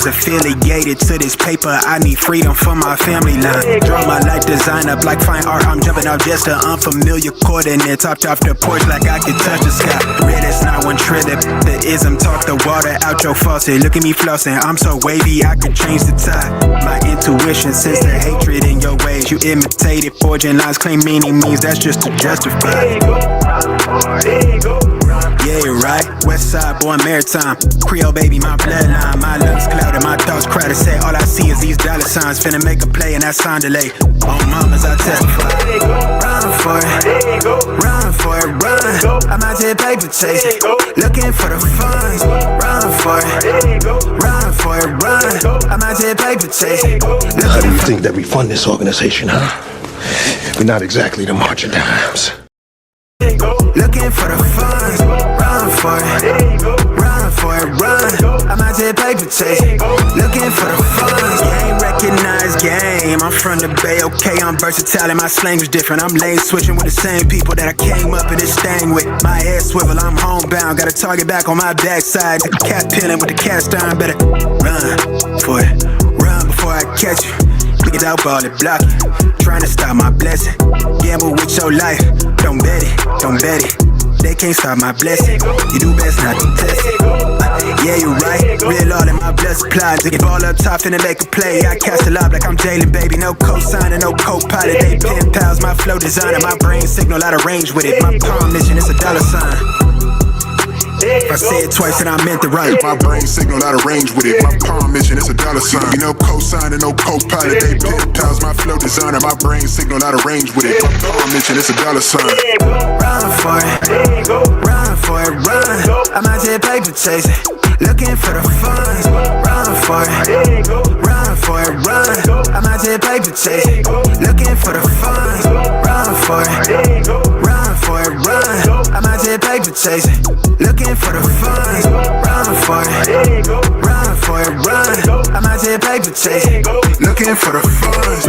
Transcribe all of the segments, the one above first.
Affiliated to this paper, I need freedom for my family line. Draw my life design up like fine art. I'm jumping out just to unfamiliar coordinates. Hopped off the porch like I could touch the sky. Red is not one trip. The ism talk the water out your faucet. Look at me flossing, I'm so wavy I could change the tide. My intuition sense the hatred in your ways. You imitated forging lines, claim meaning means that's just to justify. Yeah, you're right. West side, born maritime. Creole baby, my bloodline. My lungs clouded, my thoughts crowded. Say all I see is these dollar signs. Finna make a play and that sound delay. On mamas, I testify. Run for it, run for it, run. I'm out here paper chasing, looking for the funds. Run for it, run for it, run. I'm out here paper chasing. How do you think that we fund this organization, huh? We're not exactly the March of Dimes. Looking for the funds, run for it, run for it, run. I'm out here paper chasing, looking for the funds. Game recognized game. I'm from the Bay, okay, I'm versatile and my slang was different. I'm lane switching with the same people that I came up in this thing with. My head swivel, I'm homebound, got a target back on my backside. The cat peeling with the cast iron, better run for it, run before I catch you. Niggas out ball it, block it, trying to stop my blessing. Gamble with your life, don't bet it, don't bet it. They can't stop my blessing, you do best not to test it. Yeah, you're right, real all in my blood supply. Get ball up top, finna make a play. I cast a lob like I'm Jalen, baby. No co-signer, no co-pilot. They pen pals, my flow designer. My brain signal out of range with it. My palm mission is a dollar sign. If I say it twice and I meant it right. My brain signal out of range with it. My palm mission is a dollar sign. You know co-signer, no co-pilot. They pen pals, my flow designer. My brain signal out of range with it. My palm mission is a dollar sign. Run for it, run for it, run. I'm out here paper chasing, looking for the funds. Run for it, run for it, run. I'm out here paper chasing, looking for the funds. Run for it, run for it, run. I'm out here paper chasing, looking for the funds. Run for it, run for it, run. I'm out here paper chasing, looking for the funds.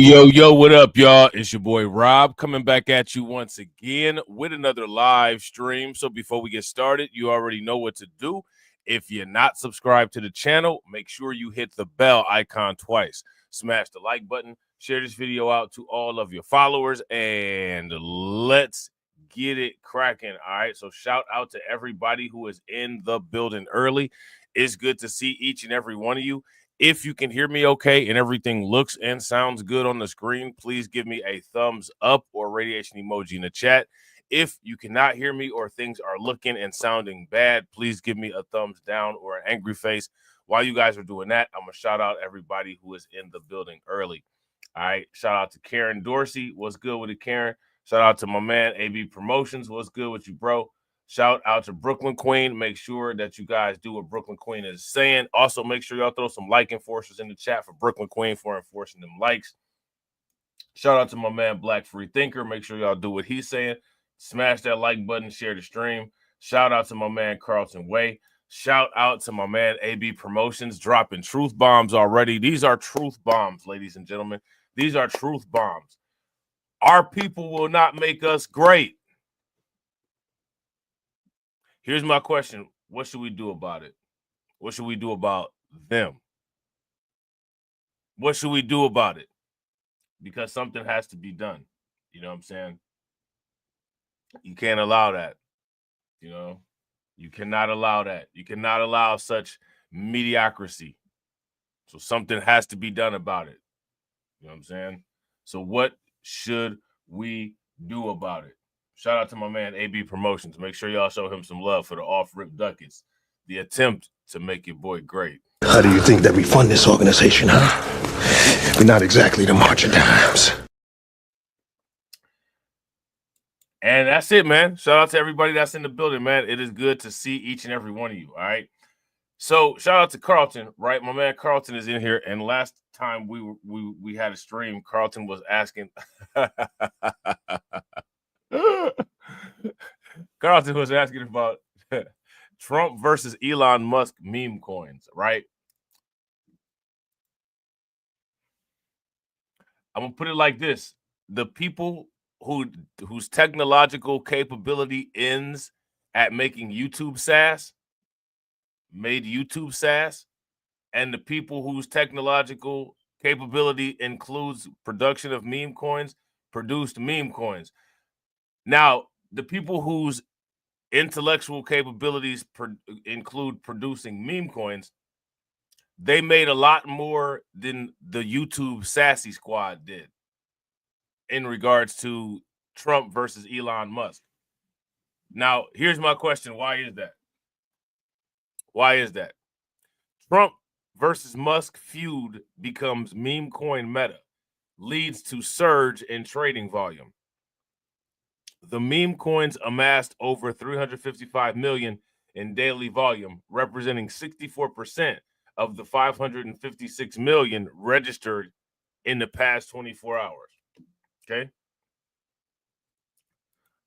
Yo, what up, y'all? It's your boy Rob coming back at you once again with another live stream. So before we get started, you already know what to do. If you're not subscribed to the channel, make sure you hit the bell icon twice. Smash the like button, share this video out to all of your followers, and let's get it cracking. All right, so shout out to everybody who is in the building early. It's good to see each and every one of you. If you can hear me okay and everything looks and sounds good on the screen, please give me a thumbs up or radiation emoji in the chat. If you cannot hear me or things are looking and sounding bad, please give me a thumbs down or an angry face. While you guys are doing that, I'm going to shout out everybody who is in the building early. All right. Shout out to Karen Dorsey. What's good with it, Karen? Shout out to my man, AB Promotions. What's good with you, bro? Shout out to Brooklyn Queen. Make sure that you guys do what Brooklyn Queen is saying. Also, make sure y'all throw some like enforcers in the chat for Brooklyn Queen for enforcing them likes. Shout out to my man, Black Free Thinker. Make sure y'all do what he's saying. Smash that like button, share the stream. Shout out to my man, Carlton Way. Shout out to my man, AB Promotions, dropping truth bombs already. These are truth bombs, ladies and gentlemen. These are truth bombs. Our people will not make us great. Here's my question. What should we do about it? What should we do about them? What should we do about it? Because something has to be done. You know what I'm saying? You can't allow that. You know, you cannot allow that. You cannot allow such mediocrity. So something has to be done about it. You know what I'm saying? So what should we do about it? Shout out to my man, AB Promotions. Make sure y'all show him some love for the off-rip ducats. The attempt to make your boy great. How do you think that we fund this organization, huh? We're not exactly the marching times. And that's it, man. Shout out to everybody that's in the building, man. It is good to see each and every one of you, all right? So shout out to Carlton, right? My man Carlton is in here. And last time we had a stream, Carlton was asking... Carlton was asking about Trump versus Elon Musk meme coins, right? I'm gonna put it like this: the people whose technological capability ends at making YouTube SaaS made YouTube SaaS, and the people whose technological capability includes production of meme coins produced meme coins. Now, the people whose intellectual capabilities include producing meme coins, they made a lot more than the YouTube Sassy Squad did in regards to Trump versus Elon Musk. Now, here's my question. Why is that? Why is that? Trump versus Musk feud becomes meme coin meta, leads to surge in trading volume. The meme coins amassed over 355 million in daily volume, representing 64% of the 556 million registered in the past 24 hours. Okay.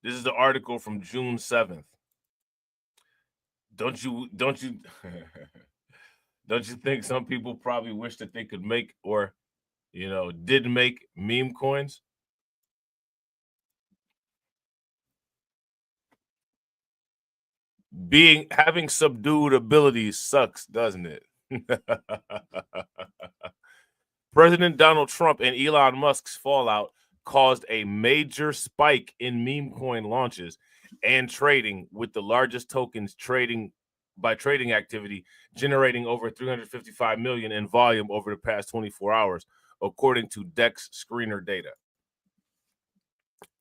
This is the article from June 7th. Don't you don't you think some people probably wish that they could make or did make meme coins? Having subdued abilities sucks, doesn't it? President Donald Trump and Elon Musk's fallout caused a major spike in meme coin launches and trading, with the largest tokens trading activity generating over 355 million in volume over the past 24 hours, according to DEX screener data.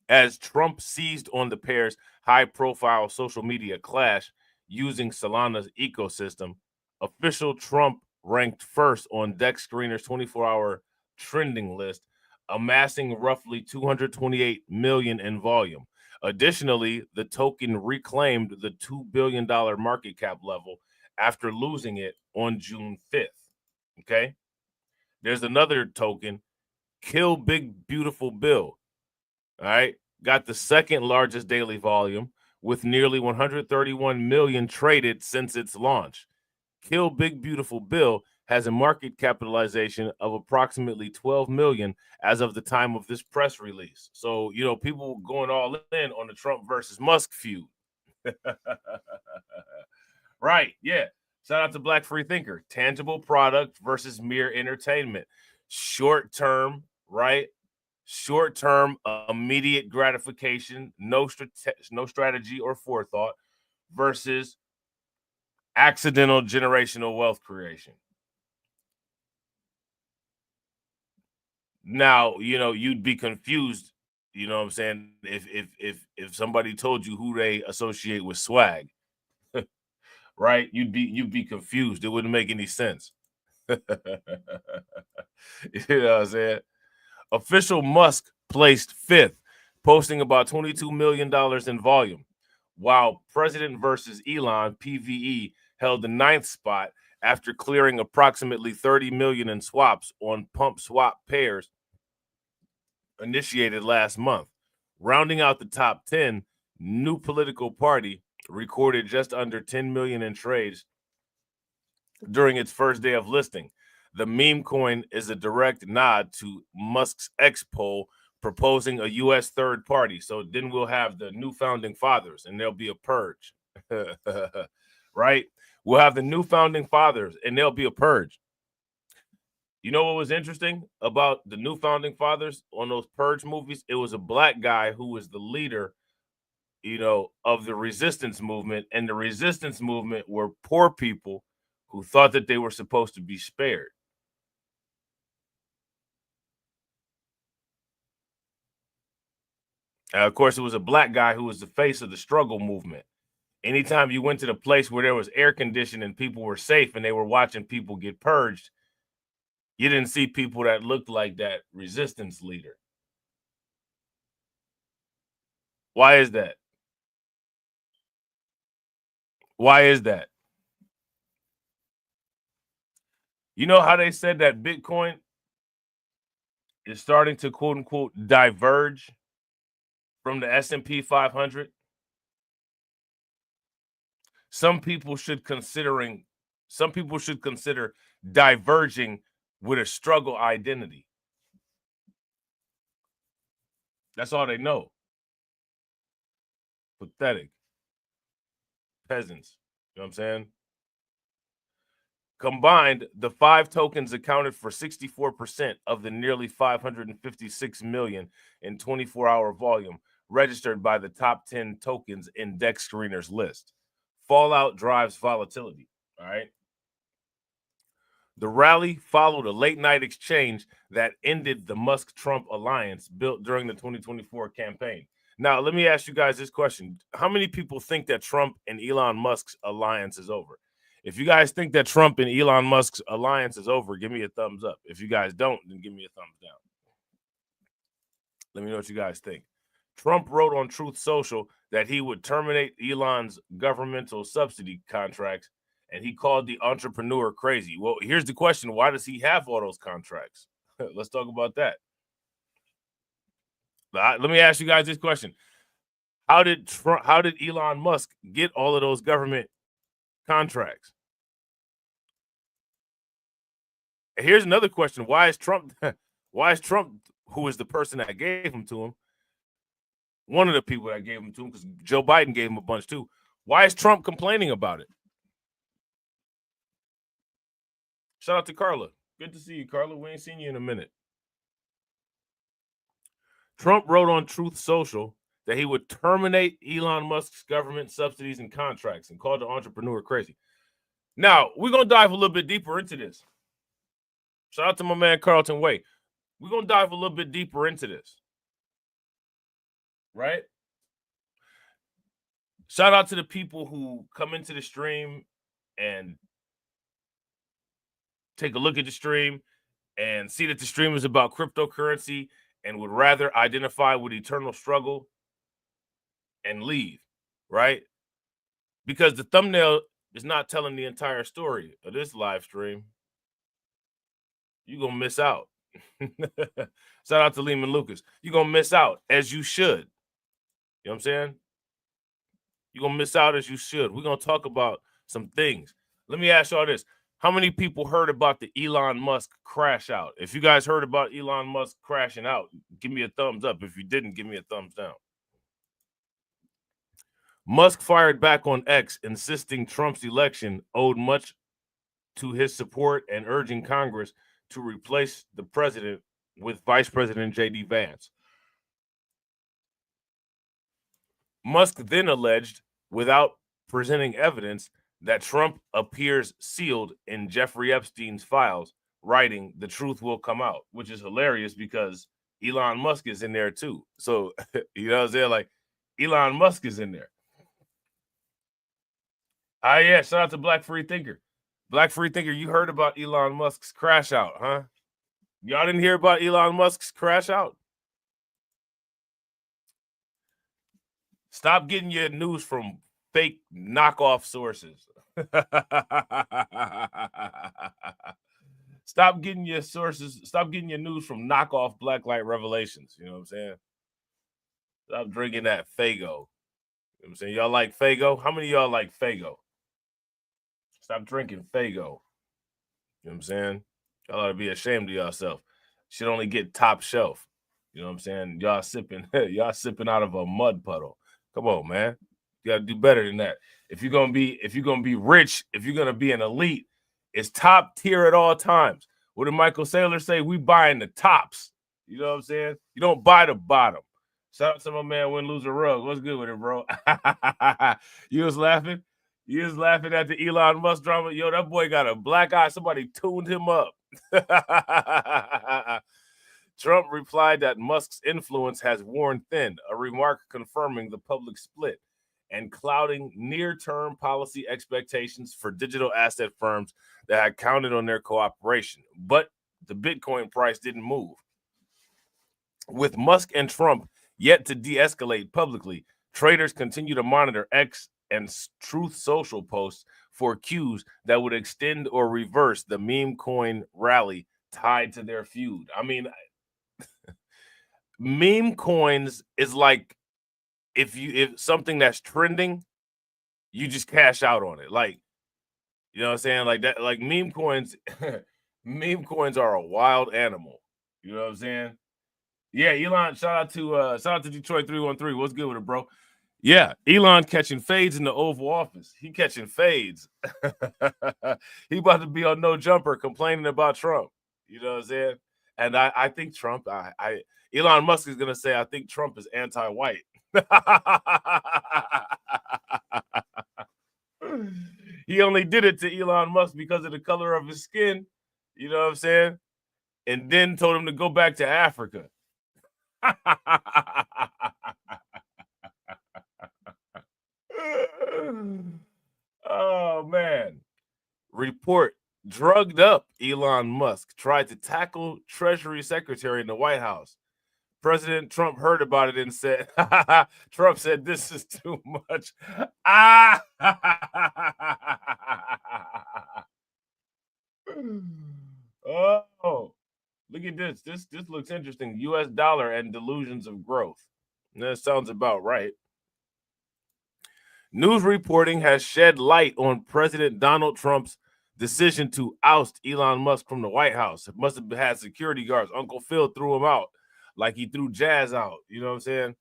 As Trump seized on the pair's high-profile social media clash using Solana's ecosystem, official Trump ranked first on DEX Screener's 24-hour trending list, amassing roughly 228 million in volume. Additionally, the token reclaimed the $2 billion market cap level after losing it on June 5th. Okay? There's another token, Kill Big Beautiful Bill. All right, got the second largest daily volume with nearly 131 million traded since its launch. Kill Big Beautiful Bill has a market capitalization of approximately 12 million as of the time of this press release. So, people going all in on the Trump versus Musk feud. Right, yeah. Shout out to Black Free Thinker. Tangible product versus mere entertainment. Short term, right? Short-term, immediate gratification, no strategy or forethought, versus accidental generational wealth creation. Now, you'd be confused, you know what I'm saying, if somebody told you who they associate with swag, right? You'd be confused. It wouldn't make any sense. You know what I'm saying? Official Musk placed 5th, posting about $22 million in volume, while President versus Elon, PVE, held the 9th spot after clearing approximately 30 million in swaps on pump swap pairs initiated last month. Rounding out the top 10, New Political Party recorded just under 10 million in trades during its first day of listing. The meme coin is a direct nod to Musk's X poll proposing a U.S. third party. So then we'll have the new founding fathers and there'll be a purge, right? We'll have the new founding fathers and there'll be a purge. You know what was interesting about the new founding fathers on those purge movies? It was a black guy who was the leader, of the resistance movement. And the resistance movement were poor people who thought that they were supposed to be spared. Of course, it was a black guy who was the face of the struggle movement. Anytime you went to the place where there was air conditioning and people were safe and they were watching people get purged, you didn't see people that looked like that resistance leader. Why is that? Why is that? You know how they said that Bitcoin is starting to quote unquote diverge from the S&P 500? Some people should consider diverging with a struggle identity. That's all they know. Pathetic. Peasants. You know what I'm saying? Combined, the 5 tokens accounted for 64% of the nearly 556 million in 24-hour volume registered by the top 10 tokens index screeners list. Fallout drives volatility. All right. The rally followed a late-night exchange that ended the Musk-Trump alliance built during the 2024 campaign. Now, let me ask you guys this question. How many people think that Trump and Elon Musk's alliance is over? If you guys think that Trump and Elon Musk's alliance is over, give me a thumbs up. If you guys don't, then give me a thumbs down. Let me know what you guys think. Trump wrote on Truth Social that he would terminate Elon's governmental subsidy contracts, and he called the entrepreneur crazy. Well, here's the question. Why does he have all those contracts? Let's talk about that. Let me ask you guys this question. How did Elon Musk get all of those government contracts? Here's another question. Why is Trump, who is the person that gave them to him, one of the people that gave them to him, because Joe Biden gave him a bunch too. Why is Trump complaining about it? Shout out to Carla. Good to see you, Carla. We ain't seen you in a minute. Trump wrote on Truth Social that he would terminate Elon Musk's government subsidies and contracts and called the entrepreneur crazy. Now, we're going to dive a little bit deeper into this. Shout out to my man, Carlton Way. We're going to dive a little bit deeper into this. Right? Shout out to the people who come into the stream and take a look at the stream and see that the stream is about cryptocurrency and would rather identify with eternal struggle and leave, right? Because the thumbnail is not telling the entire story of this live stream. You're going to miss out. Shout out to Lehman Lucas. You're going to miss out, as you should. You know what I'm saying? You're going to miss out as you should. We're going to talk about some things. Let me ask y'all this. How many people heard about the Elon Musk crash out? If you guys heard about Elon Musk crashing out, give me a thumbs up. If you didn't, give me a thumbs down. Musk fired back on X, insisting Trump's election owed much to his support and urging Congress to replace the president with Vice President J.D. Vance. Musk then alleged, without presenting evidence, that Trump appears sealed in Jeffrey Epstein's files, writing, the truth will come out, which is hilarious because Elon Musk is in there too. So, you know what I'm saying? Like, Elon Musk is in there. Yeah, shout out to Black Free Thinker. Black Free Thinker, you heard about Elon Musk's crash out, huh? Y'all didn't hear about Elon Musk's crash out? Stop getting your news from fake knockoff sources. Stop getting your news from knockoff Blacklight Revelations. You know what I'm saying? Stop drinking that Fago. You know what I'm saying? Y'all like Fago? How many of y'all like Fago? Stop drinking Fago. You know what I'm saying? Y'all ought to be ashamed of yourself. Should only get top shelf. You know what I'm saying? Y'all sipping out of a mud puddle. Come on, man. You gotta do better than that. If you're gonna be rich, if you're gonna be an elite, it's top tier at all times. What did Michael Saylor say? We buying the tops. You know what I'm saying? You don't buy the bottom. Shout out to my man Win Lose a Rug. What's good with it, bro? You was laughing? You was laughing at the Elon Musk drama? Yo, that boy got a black eye. Somebody tuned him up. Trump replied that Musk's influence has worn thin, a remark confirming the public split and clouding near-term policy expectations for digital asset firms that had counted on their cooperation. But the Bitcoin price didn't move. With Musk and Trump yet to de-escalate publicly, traders continue to monitor X and Truth Social posts for cues that would extend or reverse the meme coin rally tied to their feud. I mean, meme coins is like if something that's trending, you just cash out on it. Like, you know what I'm saying? Like that, like meme coins, meme coins are a wild animal. You know what I'm saying? Yeah, Elon, shout out to Detroit 313. What's good with it, bro? Yeah, Elon catching fades in the Oval Office. He catching fades. He about to be on No Jumper complaining about Trump. You know what I'm saying? And I think Trump, Elon Musk is gonna say, I think Trump is anti-white. He only did it to Elon Musk because of the color of his skin. You know what I'm saying? And then told him to go back to Africa. Oh, man. Report: drugged up Elon Musk tried to tackle Treasury Secretary in the White House. President Trump heard about it and said, Trump said, this is too much. Oh, look at this. This looks interesting. U.S. dollar and delusions of growth. That sounds about right. News reporting has shed light on President Donald Trump's decision to oust Elon Musk from the White House. It must have had security guards. Uncle Phil threw him out like he threw Jazz out. You know what I'm saying?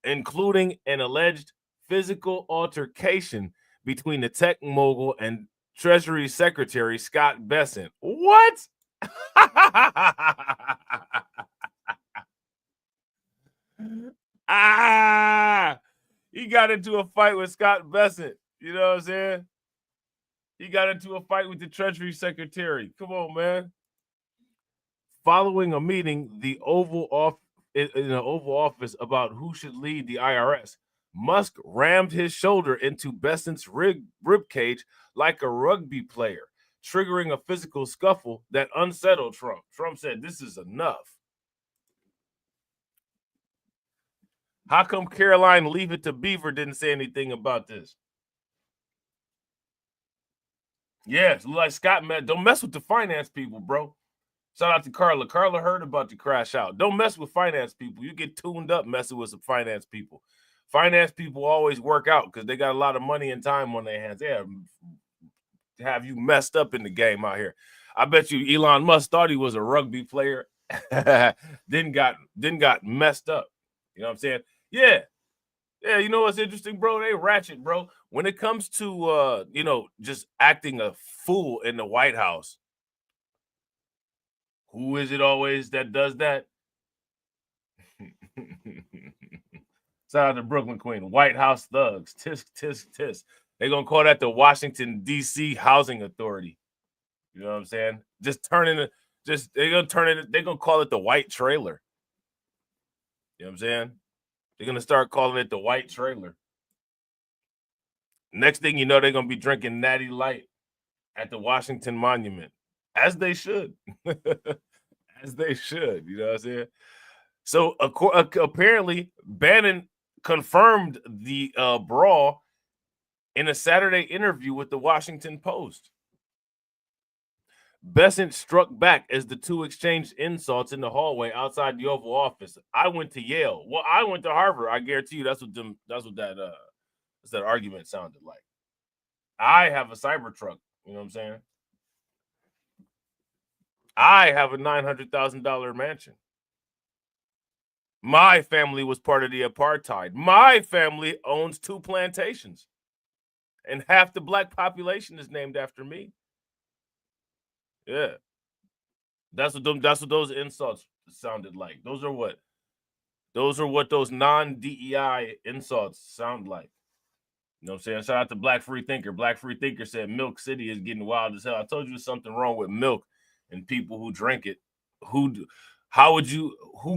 Including an alleged physical altercation between the tech mogul and Treasury Secretary Scott Bessent. What? He got into a fight with Scott Bessent. You know what I'm saying? He got into a fight with the Treasury Secretary. Come on, man. Following a meeting in the Oval Office about who should lead the IRS, Musk rammed his shoulder into Bessent's ribcage like a rugby player, triggering a physical scuffle that unsettled Trump. Trump said, this is enough. How come Caroline Leave It to Beaver didn't say anything about this? Yes, like Scott, man, don't mess with the finance people, bro. Shout out to Carla. Carla heard about the crash out. Don't mess with finance people. You get tuned up messing with some finance people. Finance people always work out because they got a lot of money and time on their hands. They have you messed up in the game out here. I bet you Elon Musk thought he was a rugby player, then got messed up. You know what I'm saying? Yeah. Yeah, you know what's interesting, bro? They ratchet, bro. When it comes to just acting a fool in the White House, who is it always that does that? Shout out to Brooklyn Queen. White House thugs. Tisk, tisk, tisk. They're going to call that the Washington, D.C. Housing Authority. You know what I'm saying? Just turning it. They're gonna turn it. They're gonna call it the white trailer. You know what I'm saying? They're gonna start calling it the white trailer. Next thing you know, they're gonna be drinking Natty Light at the Washington Monument, as they should, as they should. You know what I'm saying? So apparently, Bannon confirmed the brawl in a Saturday interview with the Washington Post. Besant struck back as the two exchanged insults in the hallway outside the Oval Office. I went to Yale. Well, I went to Harvard. I guarantee you that's what that argument sounded like. I have a Cybertruck. You know what I'm saying? I have a $900,000 mansion. My family was part of the apartheid. My family owns 2 plantations. And half the black population is named after me. Yeah. That's what those insults sounded like. Those are what those non-DEI insults sound like. You know what I'm saying? Shout out to Black Free Thinker. Black Free Thinker said Milk City is getting wild as hell. I told you there's something wrong with milk and people who drink it. Who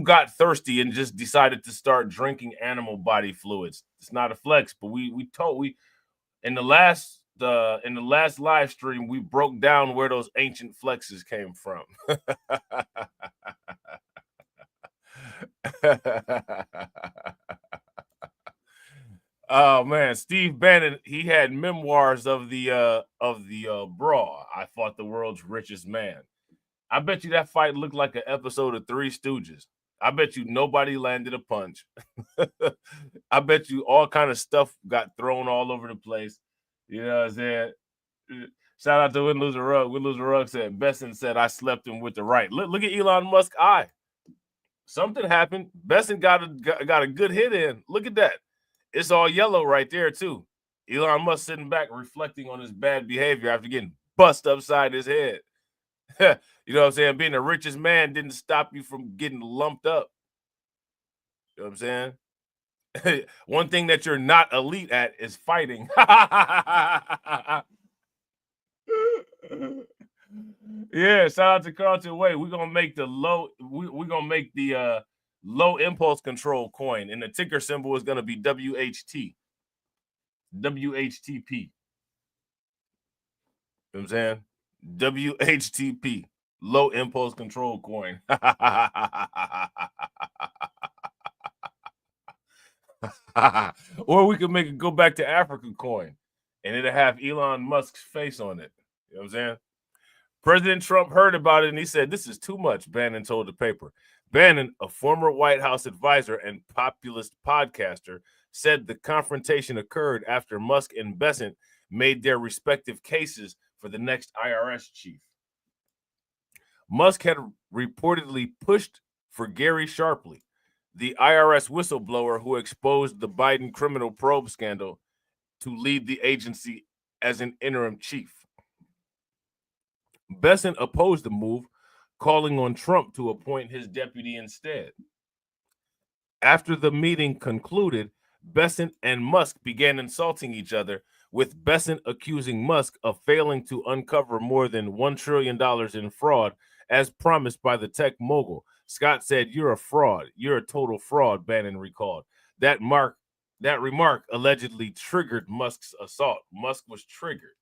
got thirsty and just decided to start drinking animal body fluids? It's not a flex, but we in the last live stream we broke down where those ancient flexes came from. Oh man, Steve Bannon, he had memoirs of the brawl. I fought the world's richest man. I bet you that fight looked like an episode of Three Stooges. I bet you nobody landed a punch. I bet you all kind of stuff got thrown all over the place. You know what I'm saying? Shout out to Win Loser Rug. Win Loser Rug said, Besant said, I slept him with the right. Look at Elon Musk's eye. Something happened. Besant got a good hit in. Look at that. It's all yellow right there, too. Elon Musk sitting back reflecting on his bad behavior after getting bust upside his head. You know what I'm saying? Being the richest man didn't stop you from getting lumped up. You know what I'm saying? One thing that you're not elite at is fighting. Yeah, shout out to Carlton Way. We're gonna make the low impulse control coin, and the ticker symbol is gonna be WHT. WHTP. You know what I'm saying? WHTP. Low impulse control coin. Or we could make it go back to Africa coin, and it'll have Elon Musk's face on it. You know what I'm saying? President Trump heard about it and he said, this is too much, Bannon told the paper. Bannon, a former White House advisor and populist podcaster, said the confrontation occurred after Musk and Besant made their respective cases for the next IRS chief. Musk had reportedly pushed for Gary Sharpley, the IRS whistleblower who exposed the Biden criminal probe scandal, to lead the agency as an interim chief. Besant opposed the move, calling on Trump to appoint his deputy instead. After the meeting concluded, Besant and Musk began insulting each other, with Besant accusing Musk of failing to uncover more than $1 trillion in fraud, as promised by the tech mogul. Scott said, "You're a fraud. You're a total fraud," Bannon recalled. That remark allegedly triggered Musk's assault. Musk was triggered.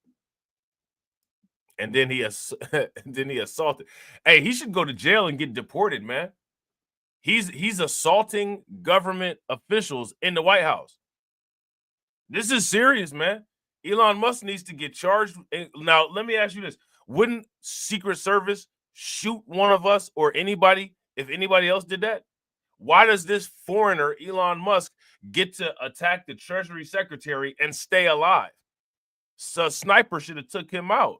And then he assaulted. Hey, he should go to jail and get deported, man. He's assaulting government officials in the White House. This is serious, man. Elon Musk needs to get charged. Now, let me ask you this. Wouldn't Secret Service shoot one of us or anybody if anybody else did that? Why does this foreigner, Elon Musk, get to attack the Treasury Secretary and stay alive? So a sniper should have took him out.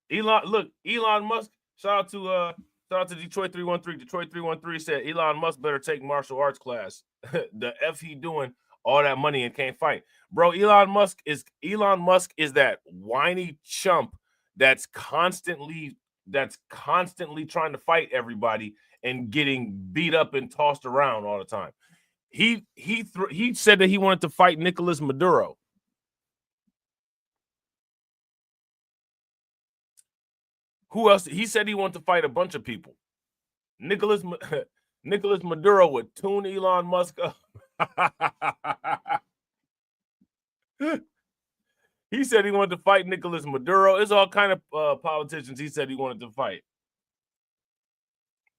Elon Musk, shout out to Detroit 313. Detroit 313 said Elon Musk better take martial arts class. The F he doing all that money and can't fight. Bro, Elon Musk is that whiny chump that's constantly trying to fight everybody and getting beat up and tossed around all the time. He said that he wanted to fight Nicolas Maduro. Who else? He said he wanted to fight a bunch of people. Nicolas Maduro would tune Elon Musk up. He said he wanted to fight Nicolas Maduro. It's all kind of politicians he said he wanted to fight.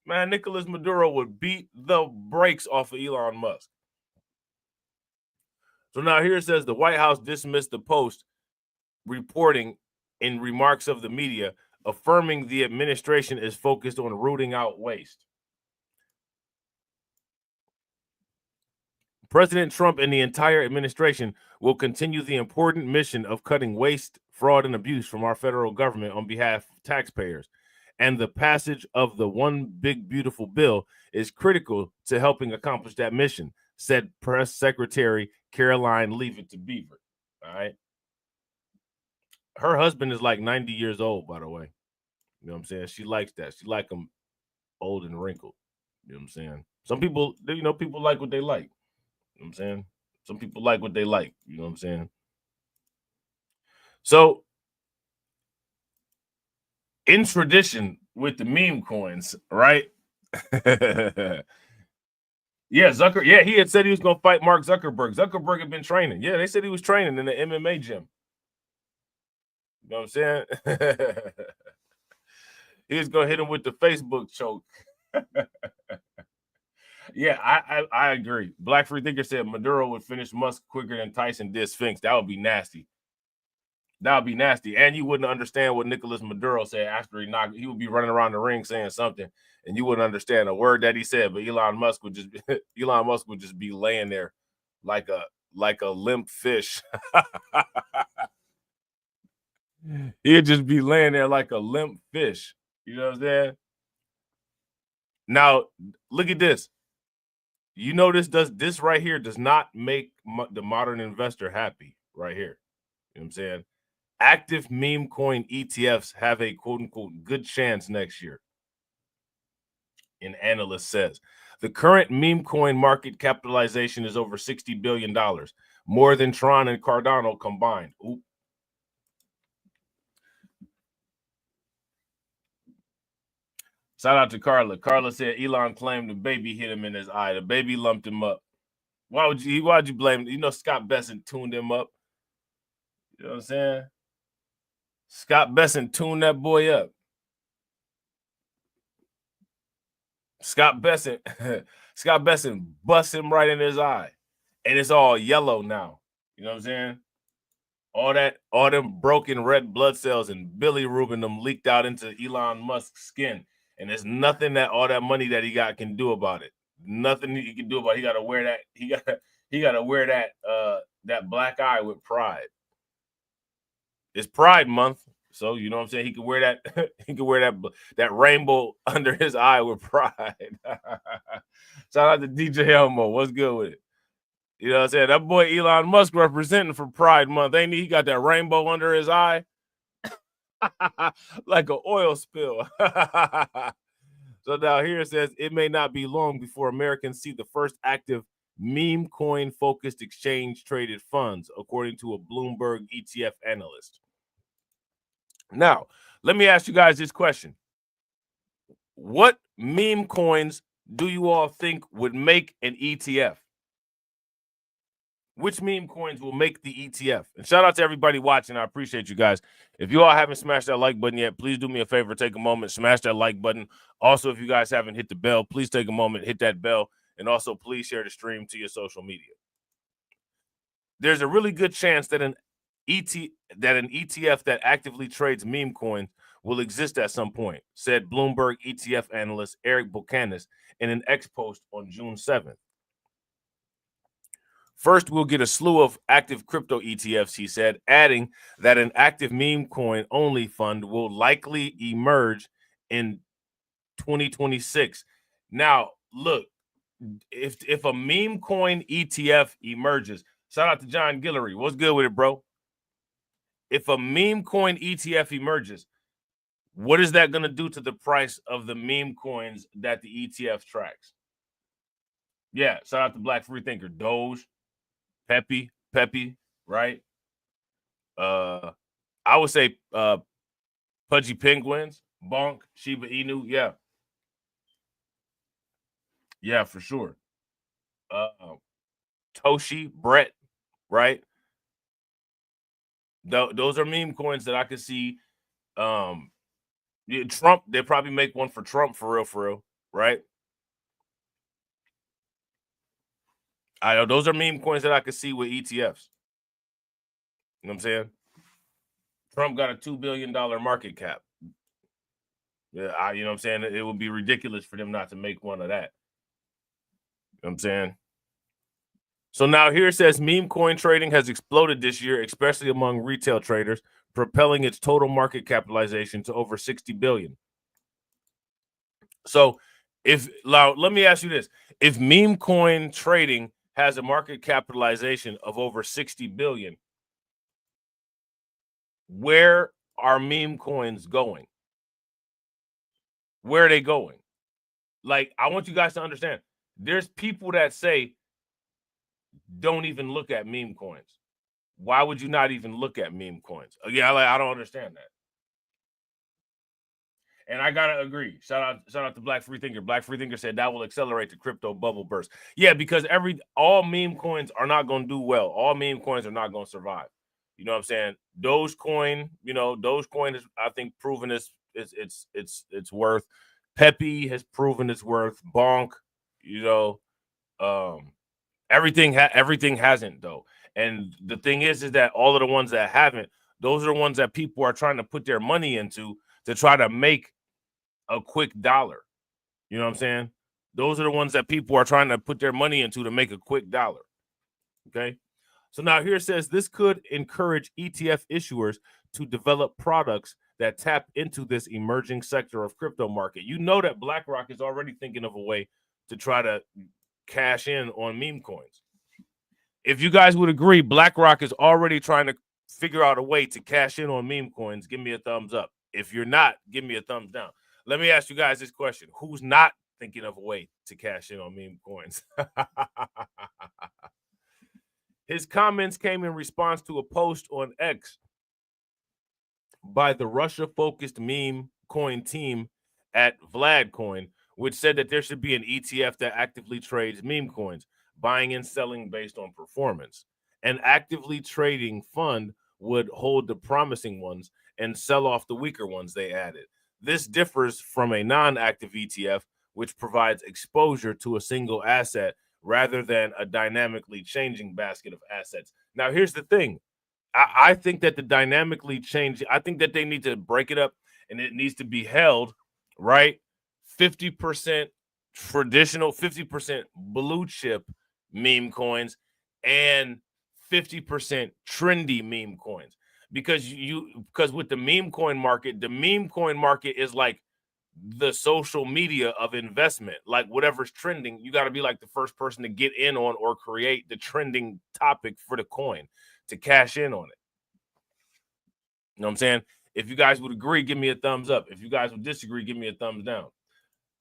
Man, Nicolas Maduro would beat the brakes off of Elon Musk. So now here it says the White House dismissed the Post reporting in remarks of the media, affirming the administration is focused on rooting out waste. President Trump and the entire administration will continue the important mission of cutting waste, fraud, and abuse from our federal government on behalf of taxpayers. And the passage of the One Big Beautiful Bill is critical to helping accomplish that mission, said Press Secretary Caroline Leavitt to Beaver. All right. Her husband is like 90 years old, by the way. You know what I'm saying? She likes that. She like him old and wrinkled. You know what I'm saying? Some people, people like what they like. You know what I'm saying? Some people like what they like. You know what I'm saying? So, in tradition with the meme coins, right? Yeah, he had said he was going to fight Mark Zuckerberg. Zuckerberg had been training. Yeah, they said he was training in the MMA gym. You know what I'm saying? He was going to hit him with the Facebook choke. Yeah, I agree. Black Free Thinker said Maduro would finish Musk quicker than Tyson did Sphinx. That would be nasty. That would be nasty. And you wouldn't understand what Nicolas Maduro said after he would be running around the ring saying something, and you wouldn't understand a word that he said. But Elon Musk would just be laying there like a limp fish. He'd just be laying there like a limp fish. You know what I'm saying? Now, look at this. You know, this right here does not make the modern investor happy right here. You know what I'm saying? Active meme coin ETFs have a quote unquote good chance next year. An analyst says the current meme coin market capitalization is over $60 billion, more than Tron and Cardano combined. Oop. Shout out to Carla. Carla said Elon claimed the baby hit him in his eye. The baby lumped him up. Why'd you blame him? You know, Scott Besson tuned him up. You know what I'm saying? Scott Besson tuned that boy up. Scott Besson bust him right in his eye. And it's all yellow now. You know what I'm saying? All them broken red blood cells and bilirubin them leaked out into Elon Musk's skin. And there's nothing that all that money that he got can do about it. Nothing he can do about it. He gotta wear that. He gotta wear that black eye with pride. It's Pride Month, so you know what I'm saying. He could wear that. He could wear that rainbow under his eye with pride. Shout out to DJ Elmo. What's good with it? You know what I'm saying? That boy Elon Musk representing for Pride Month, ain't he? He got that rainbow under his eye. Like an oil spill. So now here it says it may not be long before Americans see the first active meme coin focused exchange traded funds, according to a Bloomberg ETF analyst. Now, let me ask you guys this question. What meme coins do you all think would make an ETF? Which meme coins will make the ETF? And shout out to everybody watching. I appreciate you guys. If you all haven't smashed that like button yet, please do me a favor. Take a moment, smash that like button. Also, if you guys haven't hit the bell, please take a moment, hit that bell. And also, please share the stream to your social media. There's a really good chance that an ETF that actively trades meme coins will exist at some point, said Bloomberg ETF analyst Eric Buchanan in an X post on June 7th. First, we'll get a slew of active crypto ETFs, he said, adding that an active meme coin only fund will likely emerge in 2026. Now, look, if a meme coin ETF emerges, shout out to John Guillory. What's good with it, bro? If a meme coin ETF emerges, what is that going to do to the price of the meme coins that the ETF tracks? Yeah, shout out to Black Free Thinker, Doge, Peppy, right? I would say Pudgy Penguins, Bonk, Shiba Inu, yeah. Yeah, for sure. Toshi, Brett, right? Those are meme coins that I could see. Trump, they probably make one for Trump for real, right? I know those are meme coins that I could see with ETFs. You know what I'm saying? Trump got a $2 billion market cap. Yeah, you know what I'm saying? It would be ridiculous for them not to make one of that. You know what I'm saying? So now here it says meme coin trading has exploded this year, especially among retail traders, propelling its total market capitalization to over 60 billion. So let me ask you this. If meme coin trading has a market capitalization of over 60 billion, where are meme coins going? Where are they going? Like, I want you guys to understand, there's people that say, don't even look at meme coins. Why would you not even look at meme coins? Yeah, I don't understand that. And I gotta agree. Shout out to Black Freethinker. Black Freethinker said that will accelerate the crypto bubble burst. Yeah, because all meme coins are not gonna do well. All meme coins are not gonna survive. You know what I'm saying? Dogecoin, Dogecoin is, I think, proven its worth. Pepe has proven its worth. Bonk, everything hasn't though. And the thing is that all of the ones that haven't, those are the ones that people are trying to put their money into to try to make a quick dollar. You know what I'm saying? Those are the ones that people are trying to put their money into to make a quick dollar. Okay. So now here it says this could encourage ETF issuers to develop products that tap into this emerging sector of crypto market. You know that BlackRock is already thinking of a way to try to cash in on meme coins. If you guys would agree, BlackRock is already trying to figure out a way to cash in on meme coins. Give me a thumbs up. If you're not, give me a thumbs down. Let me ask you guys this question. Who's not thinking of a way to cash in on meme coins? His comments came in response to a post on X by the Russia-focused meme coin team at Vladcoin, which said that there should be an ETF that actively trades meme coins, buying and selling based on performance. An actively trading fund would hold the promising ones and sell off the weaker ones, they added. This differs from a non-active ETF, which provides exposure to a single asset rather than a dynamically changing basket of assets. Now, here's the thing. I think that the dynamically change, I think that they need to break it up and it needs to be held, right? 50% traditional, 50% blue chip meme coins and 50% trendy meme coins. Because with the meme coin market is like the social media of investment. Like whatever's trending, you got to be like the first person to get in on or create the trending topic for the coin to cash in on it. You know what I'm saying? If you guys would agree, give me a thumbs up. If you guys would disagree, give me a thumbs down.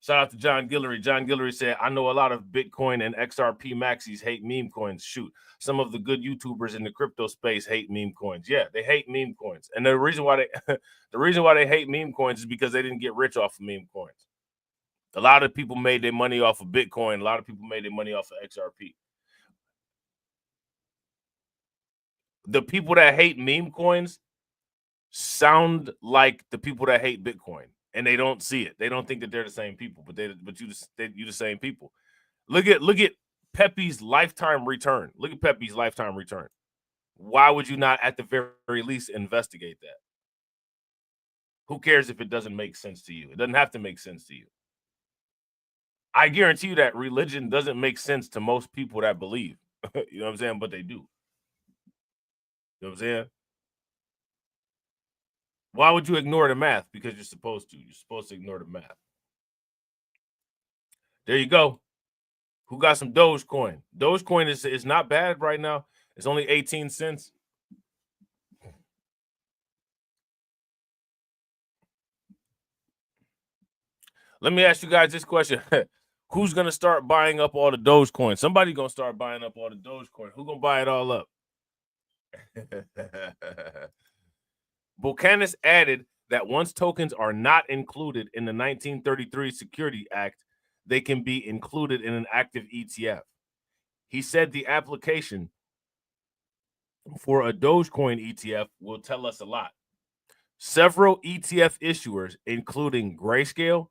Shout out to John Guillory. John Guillory said, I know a lot of Bitcoin and XRP maxis hate meme coins. Shoot, some of the good YouTubers in the crypto space hate meme coins. Yeah, they hate meme coins. And the reason why they hate meme coins is because they didn't get rich off of meme coins. A lot of people made their money off of Bitcoin. A lot of people made their money off of XRP. The people that hate meme coins sound like the people that hate Bitcoin. And they don't see it. They don't think that they're the same people, but you the same people. Look at Pepe's lifetime return. Look at Pepe's lifetime return. Why would you not, at the very least, investigate that? Who cares if it doesn't make sense to you? It doesn't have to make sense to you. I guarantee you that religion doesn't make sense to most people that believe. You know what I'm saying? But they do. You know what I'm saying? Why would you ignore the math? Because you're supposed to. You're supposed to ignore the math. There you go. Who got some Dogecoin? Dogecoin is not bad right now. It's only 18 cents. Let me ask you guys this question. Who's going to start buying up all the Dogecoin? Somebody going to start buying up all the Dogecoin. Who's going to buy it all up? Buchanan added that once tokens are not included in the 1933 Security Act, they can be included in an active ETF. He said the application for a Dogecoin ETF will tell us a lot. Several ETF issuers, including Grayscale,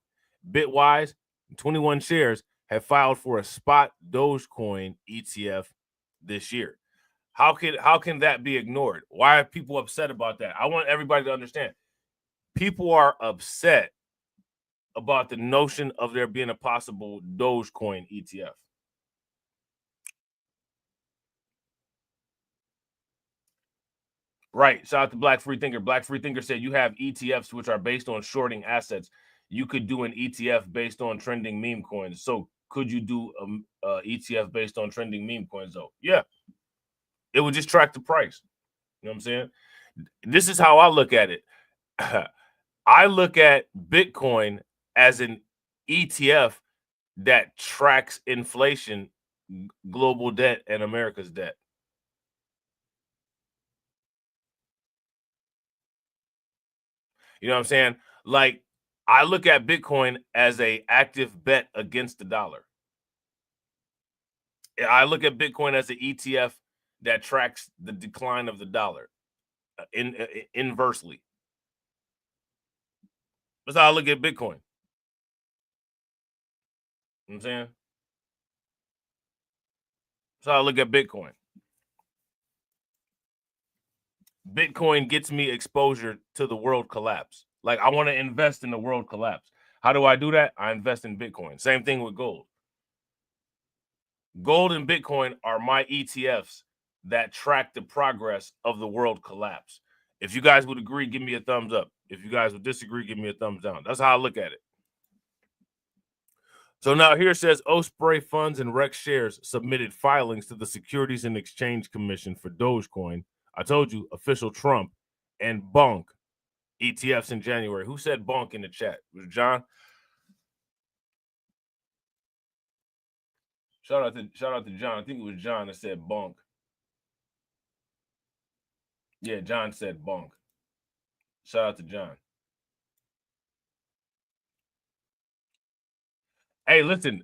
Bitwise, and 21 Shares, have filed for a spot Dogecoin ETF this year. How can that be ignored? Why are people upset about that? I want everybody to understand. People are upset about the notion of there being a possible Dogecoin ETF. Right. Shout out to Black Free Thinker. Black Free Thinker said you have ETFs which are based on shorting assets. You could do an ETF based on trending meme coins. So could you do a ETF based on trending meme coins though? Yeah. It would just track the price. You know what I'm saying? This is how I look at it. I look at Bitcoin as an ETF that tracks inflation, global debt, and America's debt. You know what I'm saying? Like, I look at Bitcoin as a active bet against the dollar. I look at Bitcoin as an ETF that tracks the decline of the dollar inversely. That's how I look at Bitcoin. You know what I'm saying? That's how I look at Bitcoin. Bitcoin gets me exposure to the world collapse. Like, I want to invest in the world collapse. How do I do that? I invest in Bitcoin. Same thing with gold. Gold and Bitcoin are my ETFs that track the progress of the world collapse. If you guys would agree, give me a thumbs up. If you guys would disagree, give me a thumbs down. That's how I look at it. So now here it says Osprey Funds and Rex Shares submitted filings to the Securities and Exchange Commission for Dogecoin. I told you, official Trump and Bonk ETFs in January. Who said Bonk in the chat? Was it John? Shout out to John. I think it was John that said Bonk. Yeah, John said Bonk. Shout out to John. Hey, listen,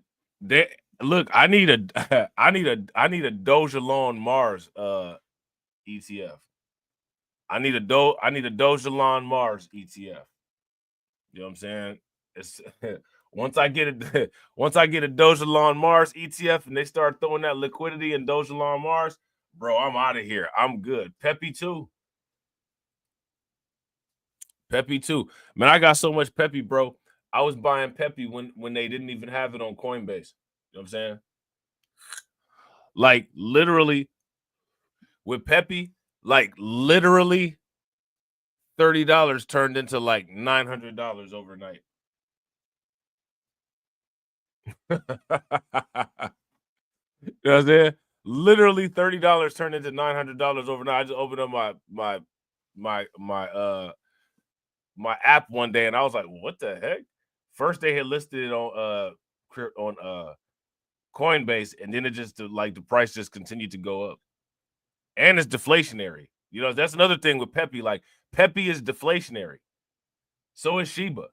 look, I need a Dogelon Mars ETF. I need a Dogelon Mars ETF. You know what I'm saying? It's once I get a Dogelon Mars ETF and they start throwing that liquidity in Dogelon Mars, bro, I'm out of here. I'm good. Peppy too. Man, I got so much Peppy, bro. I was buying Peppy when they didn't even have it on Coinbase. You know what I'm saying? Like, literally, with Peppy, like, literally $30 turned into like $900 overnight. You know what I'm saying? Literally $30 turned into $900 overnight. I just opened up my app one day and I was like, what the heck? First they had listed it on Coinbase, and then it just like the price just continued to go up. And it's deflationary. You know, that's another thing with Peppy. Like, Peppy is deflationary. So is Shiba.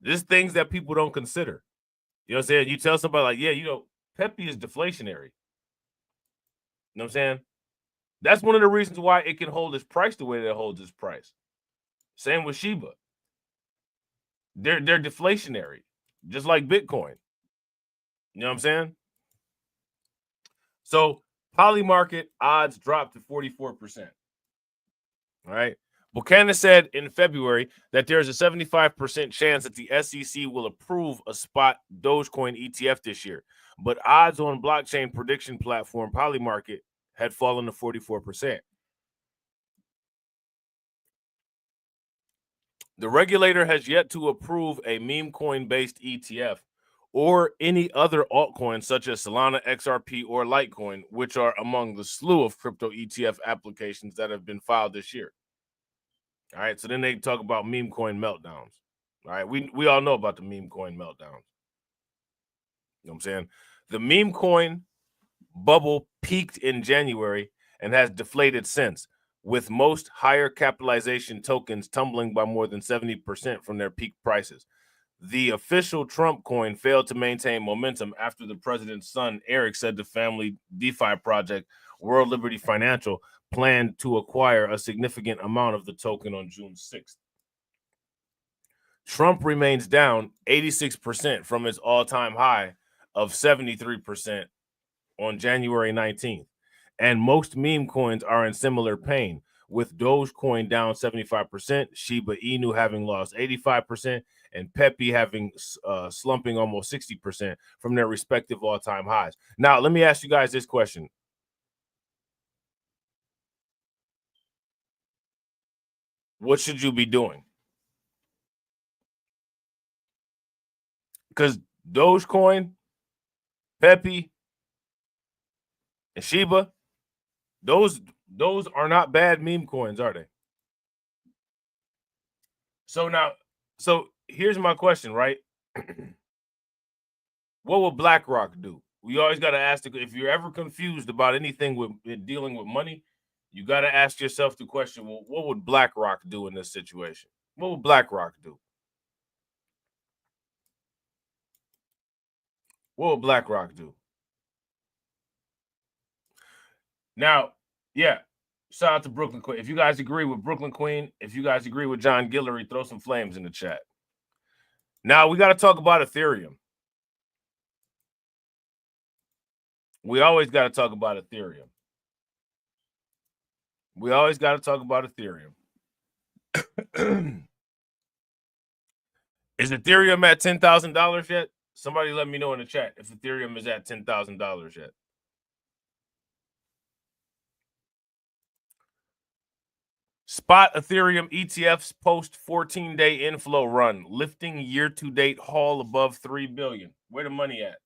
There's things that people don't consider. You know what I'm saying? You tell somebody like, yeah, you know, Peppy is deflationary. You know what I'm saying? That's one of the reasons why it can hold its price the way that it holds its price. Same with Shiba. They're deflationary, just like Bitcoin. You know what I'm saying? So Polymarket odds dropped to 44%. All right. Buchanan said in February that there's a 75% chance that the SEC will approve a spot Dogecoin ETF this year, but odds on blockchain prediction platform Polymarket had fallen to 44%. The regulator has yet to approve a meme coin-based ETF or any other altcoins such as Solana, XRP, or Litecoin, which are among the slew of crypto ETF applications that have been filed this year. All right, so then they talk about meme coin meltdowns. All right, we all know about the meme coin meltdowns. You know what I'm saying? The meme coin bubble peaked in January and has deflated since, with most higher capitalization tokens tumbling by more than 70% from their peak prices. The official Trump coin failed to maintain momentum after the president's son, Eric, said the family DeFi project, World Liberty Financial, planned to acquire a significant amount of the token on June 6th. Trump remains down 86% from its all-time high of 73% on January 19th. And most meme coins are in similar pain, with Dogecoin down 75%, Shiba Inu having lost 85%, and Pepe having slumping almost 60% from their respective all-time highs. Now, let me ask you guys this question. What should you be doing? Because Dogecoin, Pepe, and Shiba, those are not bad meme coins, are they? So here's my question, right? What will BlackRock do? We always got to ask, if you're ever confused about anything with dealing with money, you got to ask yourself the question, well, what would BlackRock do in this situation? What would BlackRock do? What would BlackRock do? Now, yeah, shout out to Brooklyn Queen. If you guys agree with Brooklyn Queen, if you guys agree with John Guillory, throw some flames in the chat. Now, we got to talk about Ethereum. We always got to talk about Ethereum. We always got to talk about Ethereum. Is Ethereum at $10,000 yet? Somebody let me know in the chat if Ethereum is at $10,000 yet. Spot Ethereum ETFs post 14-day inflow run, lifting year-to-date haul above 3 billion. Where the money at?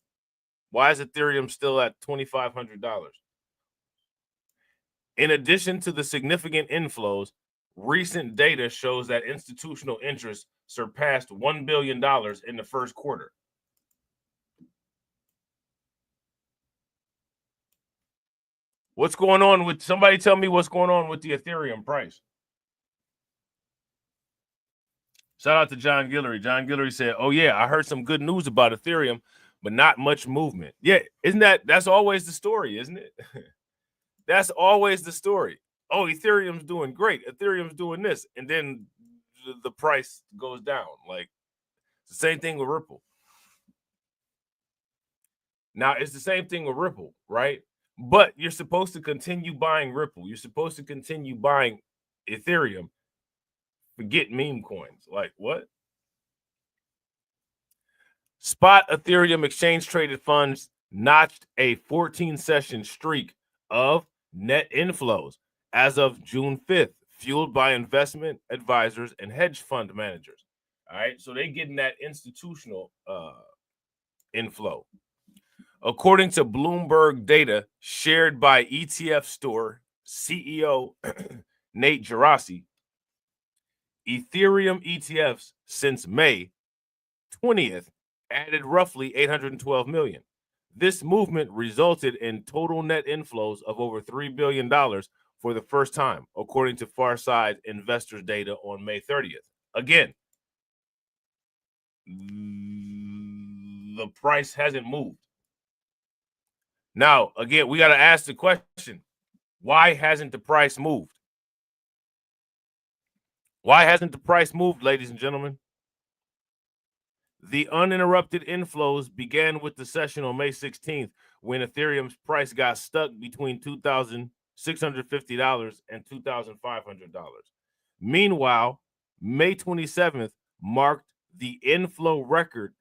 Why is Ethereum still at $2,500? In addition to the significant inflows, recent data shows that institutional interest surpassed $1 billion in the first quarter. What's going on with, somebody tell me what's going on with the Ethereum price? Shout out to John Guillory. John Guillory said, oh yeah, I heard some good news about Ethereum, but not much movement. Yeah, that's always the story, isn't it? That's always the story. Oh, Ethereum's doing great. Ethereum's doing this. And then the price goes down. Like, it's the same thing with Ripple. Now, it's the same thing with Ripple, right? But you're supposed to continue buying Ripple. You're supposed to continue buying Ethereum. Forget meme coins. Like, what? Spot Ethereum exchange traded funds notched a 14-session streak of net inflows as of June 5th, fueled by investment advisors and hedge fund managers. All right, so they're getting that institutional inflow. According to Bloomberg data shared by ETF Store CEO Nate Gerasi, Ethereum ETFs since May 20th added roughly 812 million. This movement resulted in total net inflows of over $3 billion for the first time, according to Farside Investors data on May 30th. Again, the price hasn't moved. Now, again, we got to ask the question, why hasn't the price moved? Why hasn't the price moved, ladies and gentlemen? The uninterrupted inflows began with the session on May 16th, when Ethereum's price got stuck between $2,650 and $2,500. Meanwhile, May 27th marked the inflow record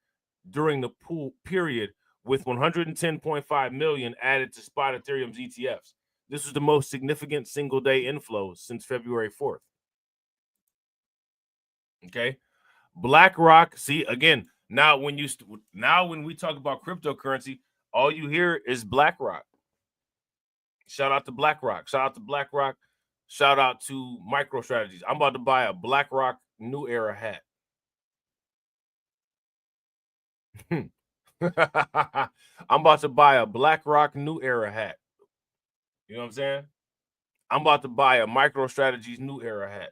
during the pool period, with 110.5 million added to spot Ethereum's ETFs. This was the most significant single-day inflows since February 4th. Okay. BlackRock, see, again, now when we talk about cryptocurrency, all you hear is BlackRock. Shout out to BlackRock. Shout out to BlackRock. Shout out to MicroStrategies. I'm about to buy a BlackRock New Era hat. I'm about to buy a BlackRock New Era hat. You know what I'm saying? I'm about to buy a MicroStrategy's New Era hat.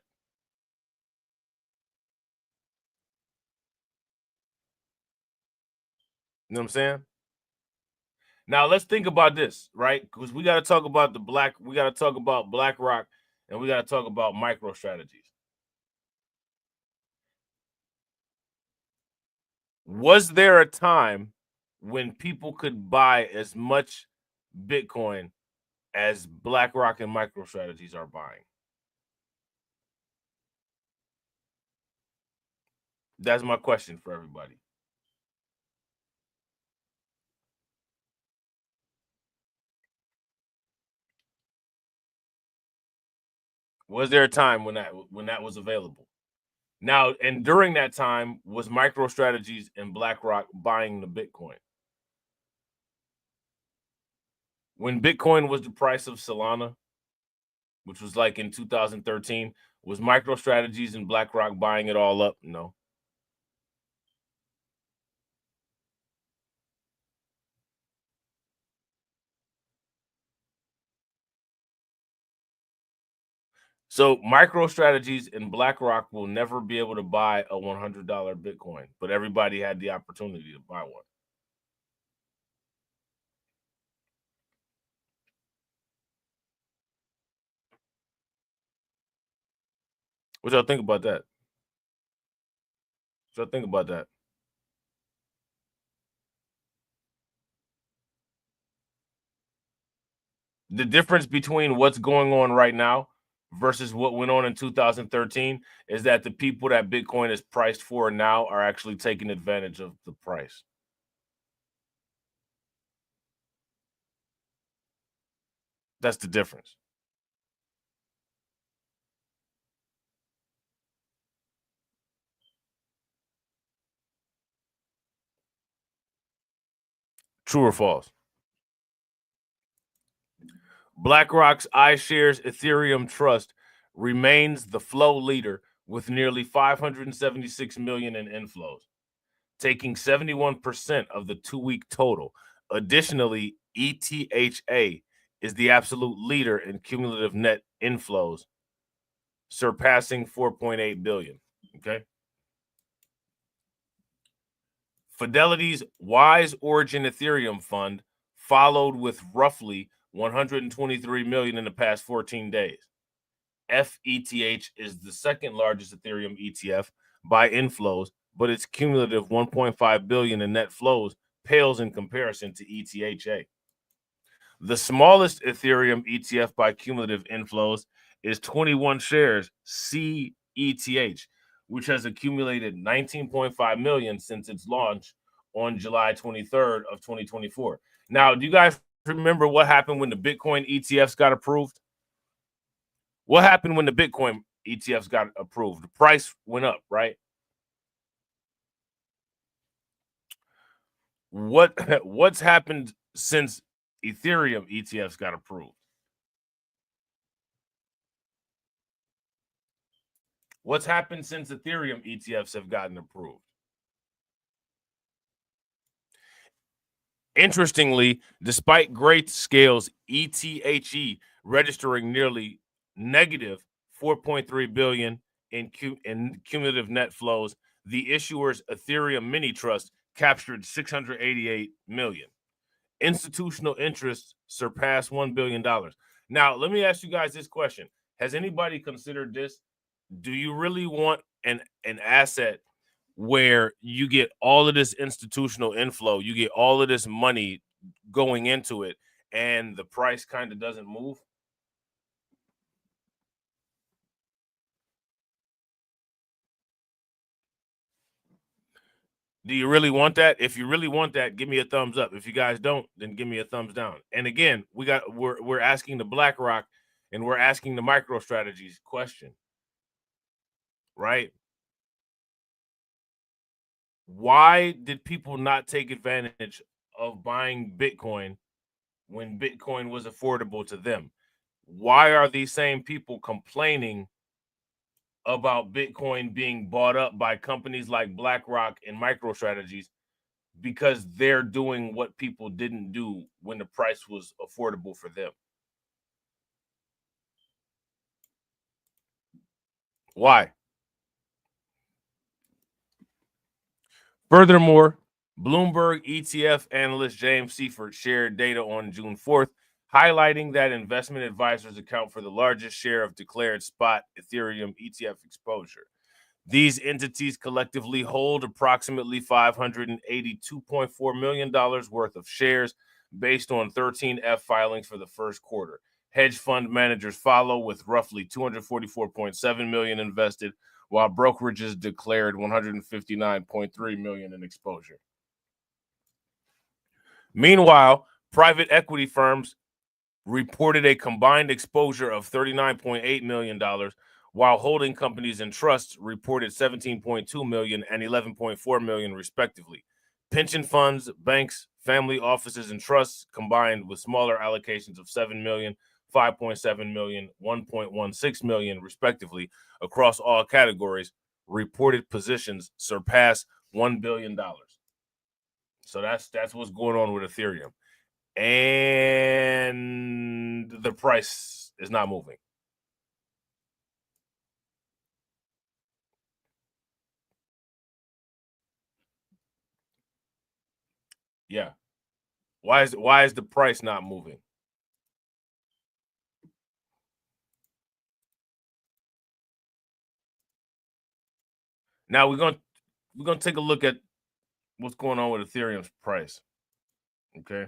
You know what I'm saying? Now let's think about this, right? Because we got to talk about we got to talk about BlackRock, and we got to talk about MicroStrategies. Was there a time when people could buy as much Bitcoin as BlackRock and MicroStrategies are buying? That's my question for everybody. Was there a time when that was available? Now, and during that time, was MicroStrategies and BlackRock buying the Bitcoin? When Bitcoin was the price of Solana, which was like in 2013, was MicroStrategies and BlackRock buying it all up? No. So MicroStrategies and BlackRock will never be able to buy a $100 Bitcoin, but everybody had the opportunity to buy one. What y'all think about that? What y'all think about that? The difference between what's going on right now versus what went on in 2013 is that the people that Bitcoin is priced for now are actually taking advantage of the price. That's the difference. True or false? BlackRock's iShares Ethereum Trust remains the flow leader with nearly 576 million in inflows, taking 71% of the 2-week total. Additionally, ETHA is the absolute leader in cumulative net inflows, surpassing 4.8 billion. Okay. Fidelity's Wise Origin Ethereum Fund followed with roughly 123 million in the past 14 days. FETH is the second largest Ethereum ETF by inflows, but its cumulative 1.5 billion in net flows pales in comparison to ETHA. The smallest Ethereum ETF by cumulative inflows is 21 shares CETH, which has accumulated 19.5 million since its launch on July 23rd of 2024. Now, do you guys remember what happened when the Bitcoin ETFs got approved? What happened when the Bitcoin ETFs got approved? The price went up, right? What's happened since Ethereum ETFs got approved? What's happened since Ethereum ETFs have gotten approved? Interestingly, despite Grayscale's ETHE registering nearly negative 4.3 billion in cumulative net flows, the issuer's Ethereum mini trust captured 688 million. Institutional interests surpassed $1 billion. Now, let me ask you guys this question. Has anybody considered this? Do you really want an asset where you get all of this institutional inflow, you get all of this money going into it, and the price kind of doesn't move? Do you really want that? If you really want that, give me a thumbs up. If you guys don't, then give me a thumbs down. And again, we're asking the BlackRock and we're asking the MicroStrategies question, right? Why did people not take advantage of buying Bitcoin when Bitcoin was affordable to them? Why are these same people complaining about Bitcoin being bought up by companies like BlackRock and MicroStrategies? Because they're doing what people didn't do when the price was affordable for them. Why? Furthermore, Bloomberg ETF analyst James Seifert shared data on June 4th, highlighting that investment advisors account for the largest share of declared spot Ethereum ETF exposure. These entities collectively hold approximately $582.4 million worth of shares based on 13F filings for the first quarter. Hedge fund managers follow with roughly $244.7 million invested, while brokerages declared $159.3 million in exposure. Meanwhile, private equity firms reported a combined exposure of $39.8 million, while holding companies and trusts reported $17.2 million and $11.4 million respectively. Pension funds, banks, family offices, and trusts combined with smaller allocations of $7 million, $5.7 million, $1.16 million respectively across all categories. Reported positions surpass $1 billion. So that's what's going on with Ethereum. And the price is not moving. Yeah. Why is the price not moving? Now we're gonna take a look at what's going on with Ethereum's price. Okay.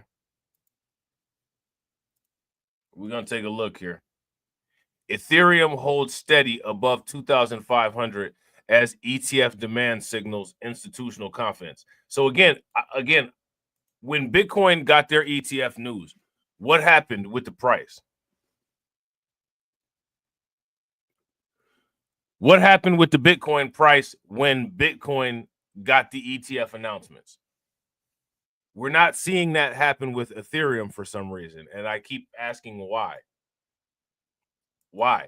We're gonna take a look here. Ethereum holds steady above 2,500 as ETF demand signals institutional confidence. So again, when Bitcoin got their ETF news, what happened with the price? What happened with the Bitcoin price when Bitcoin got the ETF announcements? We're not seeing that happen with Ethereum for some reason, and I keep asking why. Why?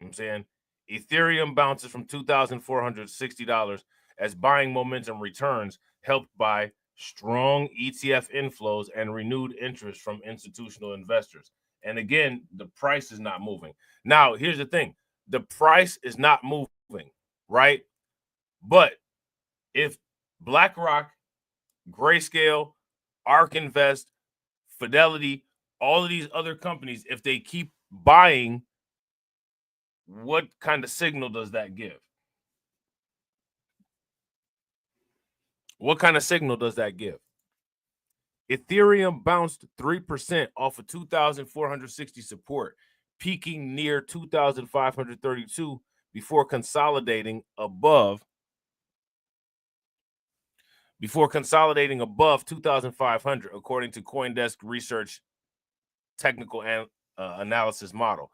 I'm saying Ethereum bounces from $2,460 as buying momentum returns, helped by strong ETF inflows and renewed interest from institutional investors. And again, the price is not moving. Now, here's the thing. The price is not moving, right? But if BlackRock, Grayscale, ARK Invest, Fidelity, all of these other companies, if they keep buying, what kind of signal does that give? What kind of signal does that give? Ethereum bounced 3% off of 2,460 support, peaking near 2,532 before consolidating above 2,500, according to CoinDesk Research technical analysis model.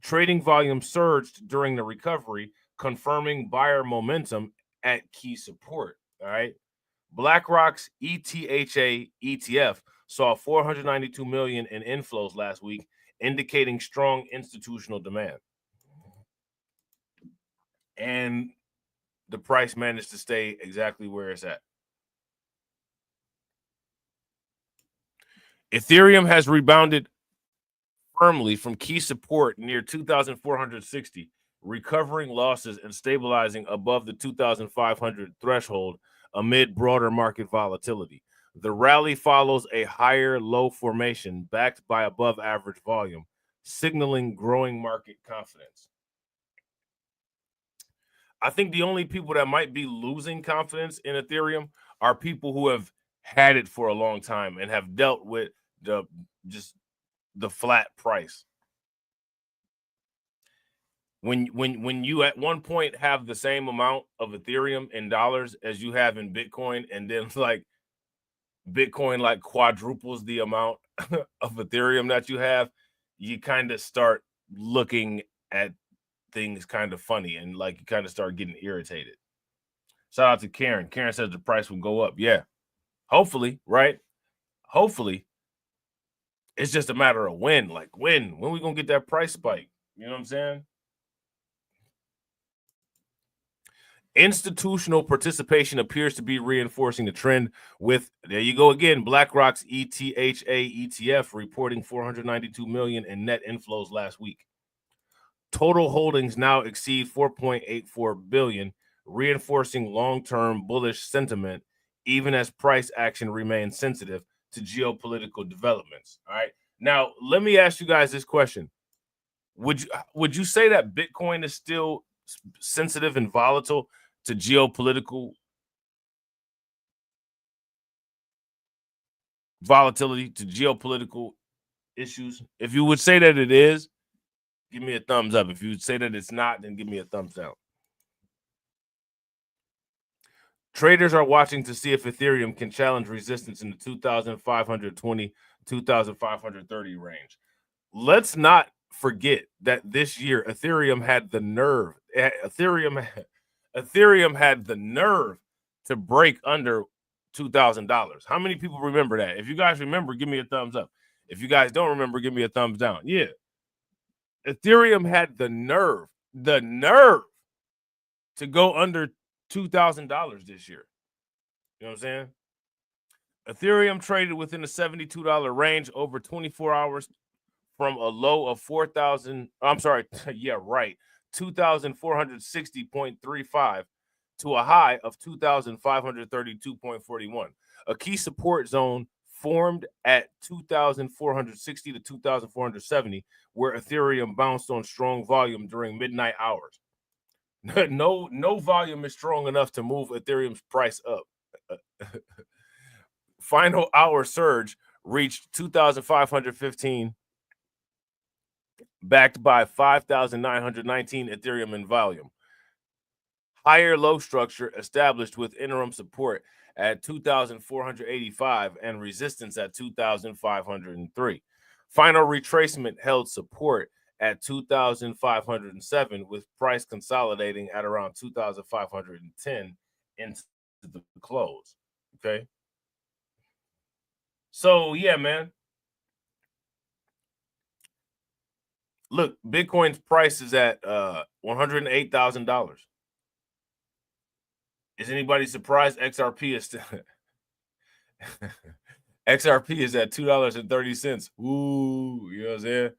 Trading volume surged during the recovery, confirming buyer momentum at key support. All right. BlackRock's ETHA ETF saw 492 million in inflows last week, indicating strong institutional demand. And the price managed to stay exactly where it's at. Ethereum has rebounded firmly from key support near 2,460, recovering losses and stabilizing above the 2,500 threshold amid broader market volatility. The rally follows a higher low formation backed by above average volume, signaling growing market confidence. I think the only people that might be losing confidence in Ethereum are people who have had it for a long time and have dealt with the flat price. When you at one point have the same amount of Ethereum in dollars as you have in Bitcoin, and then like Bitcoin like quadruples the amount of Ethereum that you have, you kind of start looking at things kind of funny, and like you kind of start getting irritated. Shout out to Karen. Karen says the price will go up. Yeah, hopefully, right? Hopefully. It's just a matter of when. Like when we gonna get that price spike? You know what I'm saying? Institutional participation appears to be reinforcing the trend with, there you go again, BlackRock's ETHA ETF reporting 492 million in net inflows last week. Total holdings now exceed 4.84 billion, reinforcing long-term bullish sentiment, even as price action remains sensitive to geopolitical developments. All right. Now, let me ask you guys this question. Would you say that Bitcoin is still sensitive and volatile to geopolitical volatility, to geopolitical issues? If you would say that it is, give me a thumbs up. If you would say that it's not, then give me a thumbs down. Traders are watching to see if Ethereum can challenge resistance in the 2,520, 2,530 range. Let's not forget that this year Ethereum had the nerve. Ethereum had the nerve to break under $2,000. How many people remember that? If you guys remember, give me a thumbs up. If you guys don't remember, give me a thumbs down. Yeah. Ethereum had the nerve to go under $2,000 this year. You know what I'm saying? Ethereum traded within the $72 range over 24 hours from a low of 4,000. I'm sorry. Yeah, right. 2,460.35 to a high of 2,532.41. A key support zone formed at 2,460 to 2,470, where Ethereum bounced on strong volume during midnight hours. No volume is strong enough to move Ethereum's price up. Final hour surge reached 2,515, backed by 5,919 Ethereum in volume. Higher low structure established with interim support at 2,485 and resistance at 2,503. Final retracement held support at 2,507, with price consolidating at around 2,510 into the close. Okay. So, yeah, man. Look, Bitcoin's price is at $108,000. Is anybody surprised XRP is still XRP is at $2.30? Ooh, you know what I'm saying?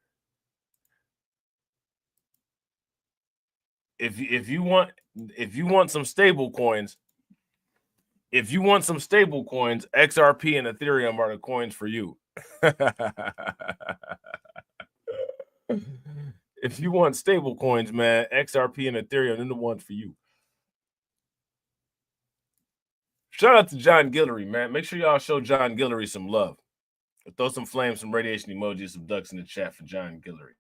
If you want some stable coins, XRP and Ethereum are the coins for you. If you want stable coins, man, XRP and Ethereum are the ones for you. Shout out to John Guillory, man. Make sure y'all show John Guillory some love. Throw some flames, some radiation emojis, some ducks in the chat for John Guillory.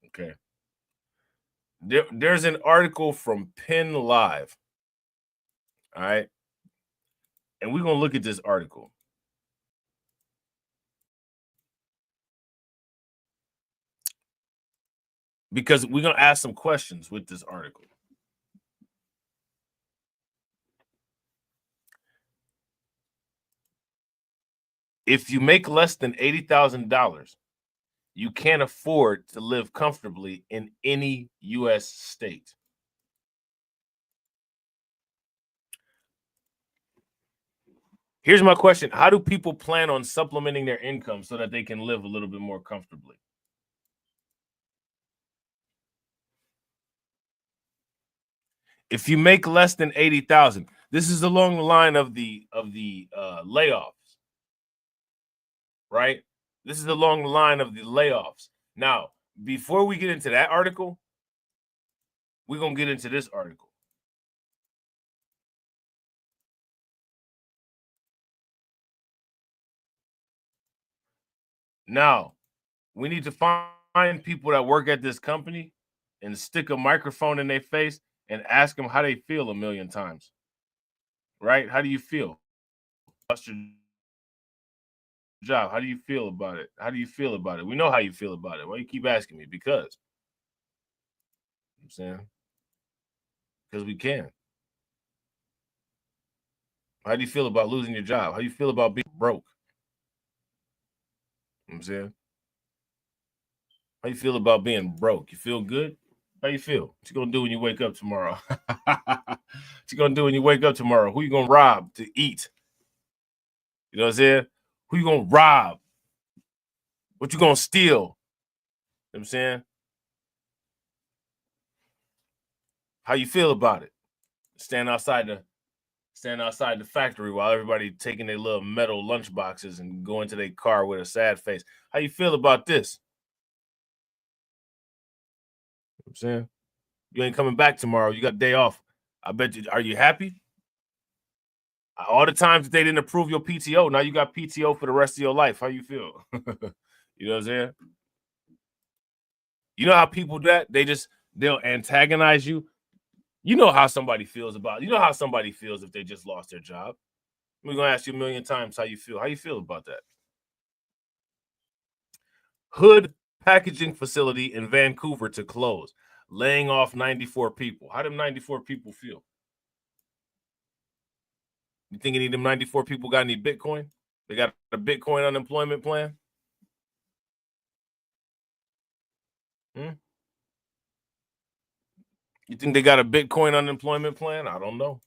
Okay. There's an article from Penn Live. All right. And we're going to look at this article. Because we're going to ask some questions with this article. If you make less than $80,000, you can't afford to live comfortably in any U.S. state. Here's my question. How do people plan on supplementing their income so that they can live a little bit more comfortably? If you make less than 80,000, this is along the line of the layoffs, right? This is along the line of the layoffs. Now, before we get into that article, we're going to get into this article. Now, we need to find people that work at this company and stick a microphone in their face and ask them how they feel a million times. Right? How do you feel? Lost your job. How do you feel about it? How do you feel about it? We know how you feel about it. Why you keep asking me? Because. I'm saying. Because we can. How do you feel about losing your job? How do you feel about being broke? I'm saying. How you feel about being broke? You feel good? How you feel? What you gonna do when you wake up tomorrow? What you gonna do when you wake up tomorrow? Who you gonna rob to eat? You know what I'm saying? Who you gonna rob? What you gonna steal? You know what I'm saying? How you feel about it? Stand outside the factory while everybody taking their little metal lunch boxes and go into their car with a sad face. How you feel about this? You know what I'm saying? You ain't coming back tomorrow. You got a day off. I bet you. Are you happy? All the times that they didn't approve your PTO, now you got PTO for the rest of your life. How you feel? You know what I'm saying? You know how people do that? They'll antagonize you. You know how somebody feels about it. You know how somebody feels if they just lost their job. We're gonna ask you a million times how you feel. How you feel about that? Hood packaging facility in Vancouver to close, laying off 94 people. How do 94 people feel? You think any of them 94 people got any Bitcoin? They got a Bitcoin unemployment plan? You think they got a Bitcoin unemployment plan? I don't know.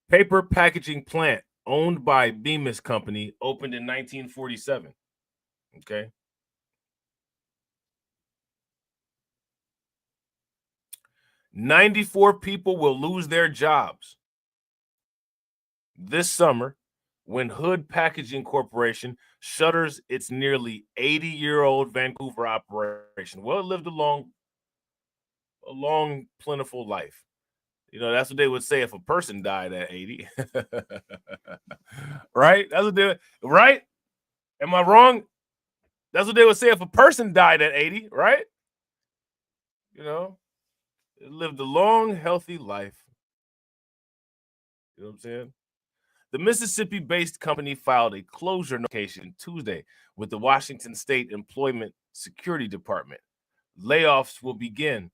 Paper packaging plant owned by Bemis Company opened in 1947. Okay. $94 people will lose their jobs this summer when Hood Packaging Corporation shutters its nearly 80-year-old Vancouver operation. Well, it lived a long, plentiful life. You know, that's what they would say if a person died at 80. Right? That's what they, right? Am I wrong? That's what they would say if a person died at 80, right? You know, it lived a long, healthy life. You know what I'm saying? The Mississippi-based company filed a closure notification Tuesday with the Washington State Employment Security Department. Layoffs will begin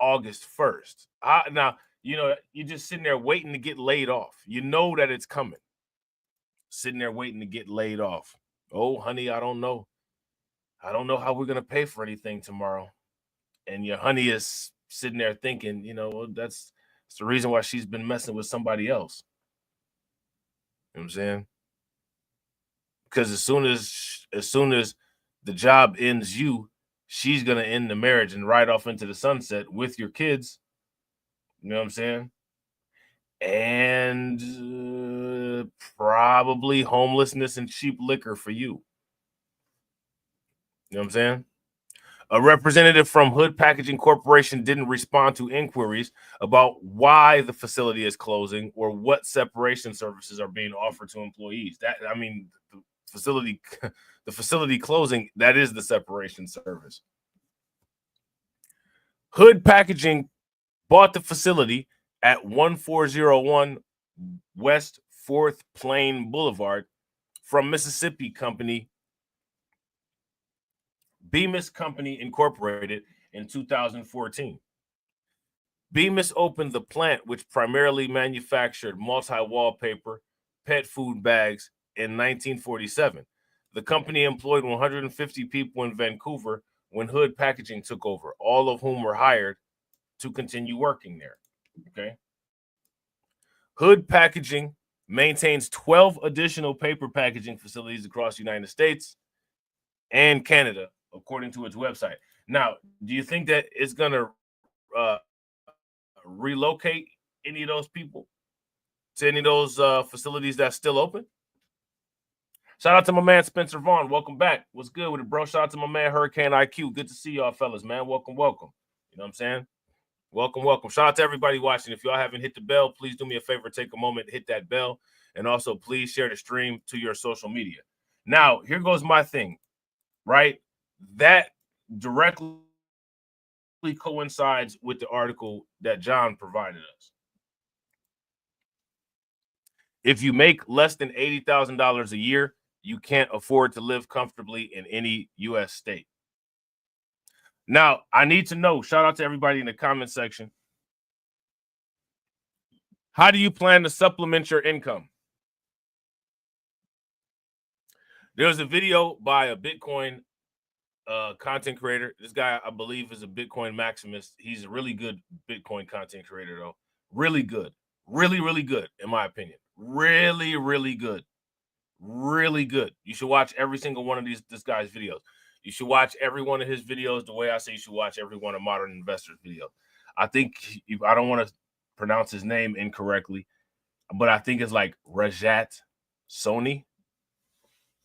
August 1st. Now, you know, you're just sitting there waiting to get laid off. You know that it's coming. Sitting there waiting to get laid off. Oh, honey, I don't know. I don't know how we're going to pay for anything tomorrow. And your honey is sitting there thinking, you know, well, that's the reason why she's been messing with somebody else. You know what I'm saying? Because as soon as the job ends you, she's going to end the marriage and ride off into the sunset with your kids. You know what I'm saying? And probably homelessness and cheap liquor for you. You know what I'm saying? A representative from Hood Packaging Corporation didn't respond to inquiries about why the facility is closing or what separation services are being offered to employees. The facility closing, that is the separation service. Hood Packaging bought the facility at 1401 West 4th Plain Boulevard from Mississippi company Bemis Company Incorporated in 2014. Bemis opened the plant, which primarily manufactured multi-wallpaper, pet food bags, in 1947. The company employed 150 people in Vancouver when Hood Packaging took over, all of whom were hired to continue working there. Okay. Hood Packaging maintains 12 additional paper packaging facilities across the United States and Canada, according to its website. Now, do you think that it's going to relocate any of those people to any of those facilities that's still open? Shout out to my man Spencer Vaughn. Welcome back. What's good with it, bro? Shout out to my man Hurricane IQ. Good to see y'all, fellas, man. Welcome. You know what I'm saying? Welcome. Shout out to everybody watching. If y'all haven't hit the bell, please do me a favor. Take a moment, hit that bell, and also please share the stream to your social media. Now, here goes my thing, right? That directly coincides with the article that John provided us. If you make less than $80,000 a year, you can't afford to live comfortably in any U.S. state. Now, I need to know, shout out to everybody in the comment section. How do you plan to supplement your income? There was a video by a Bitcoin content creator. This guy, I believe, is a Bitcoin maximist. He's a really good Bitcoin content creator, though. Really good. Really, really good, in my opinion. Really, really good. Really good. You should watch every single one of this guy's videos. You should watch every one of his videos the way I say you should watch every one of Modern Investor's videos. I think I don't want to pronounce his name incorrectly, but I think it's like Rajat Soni.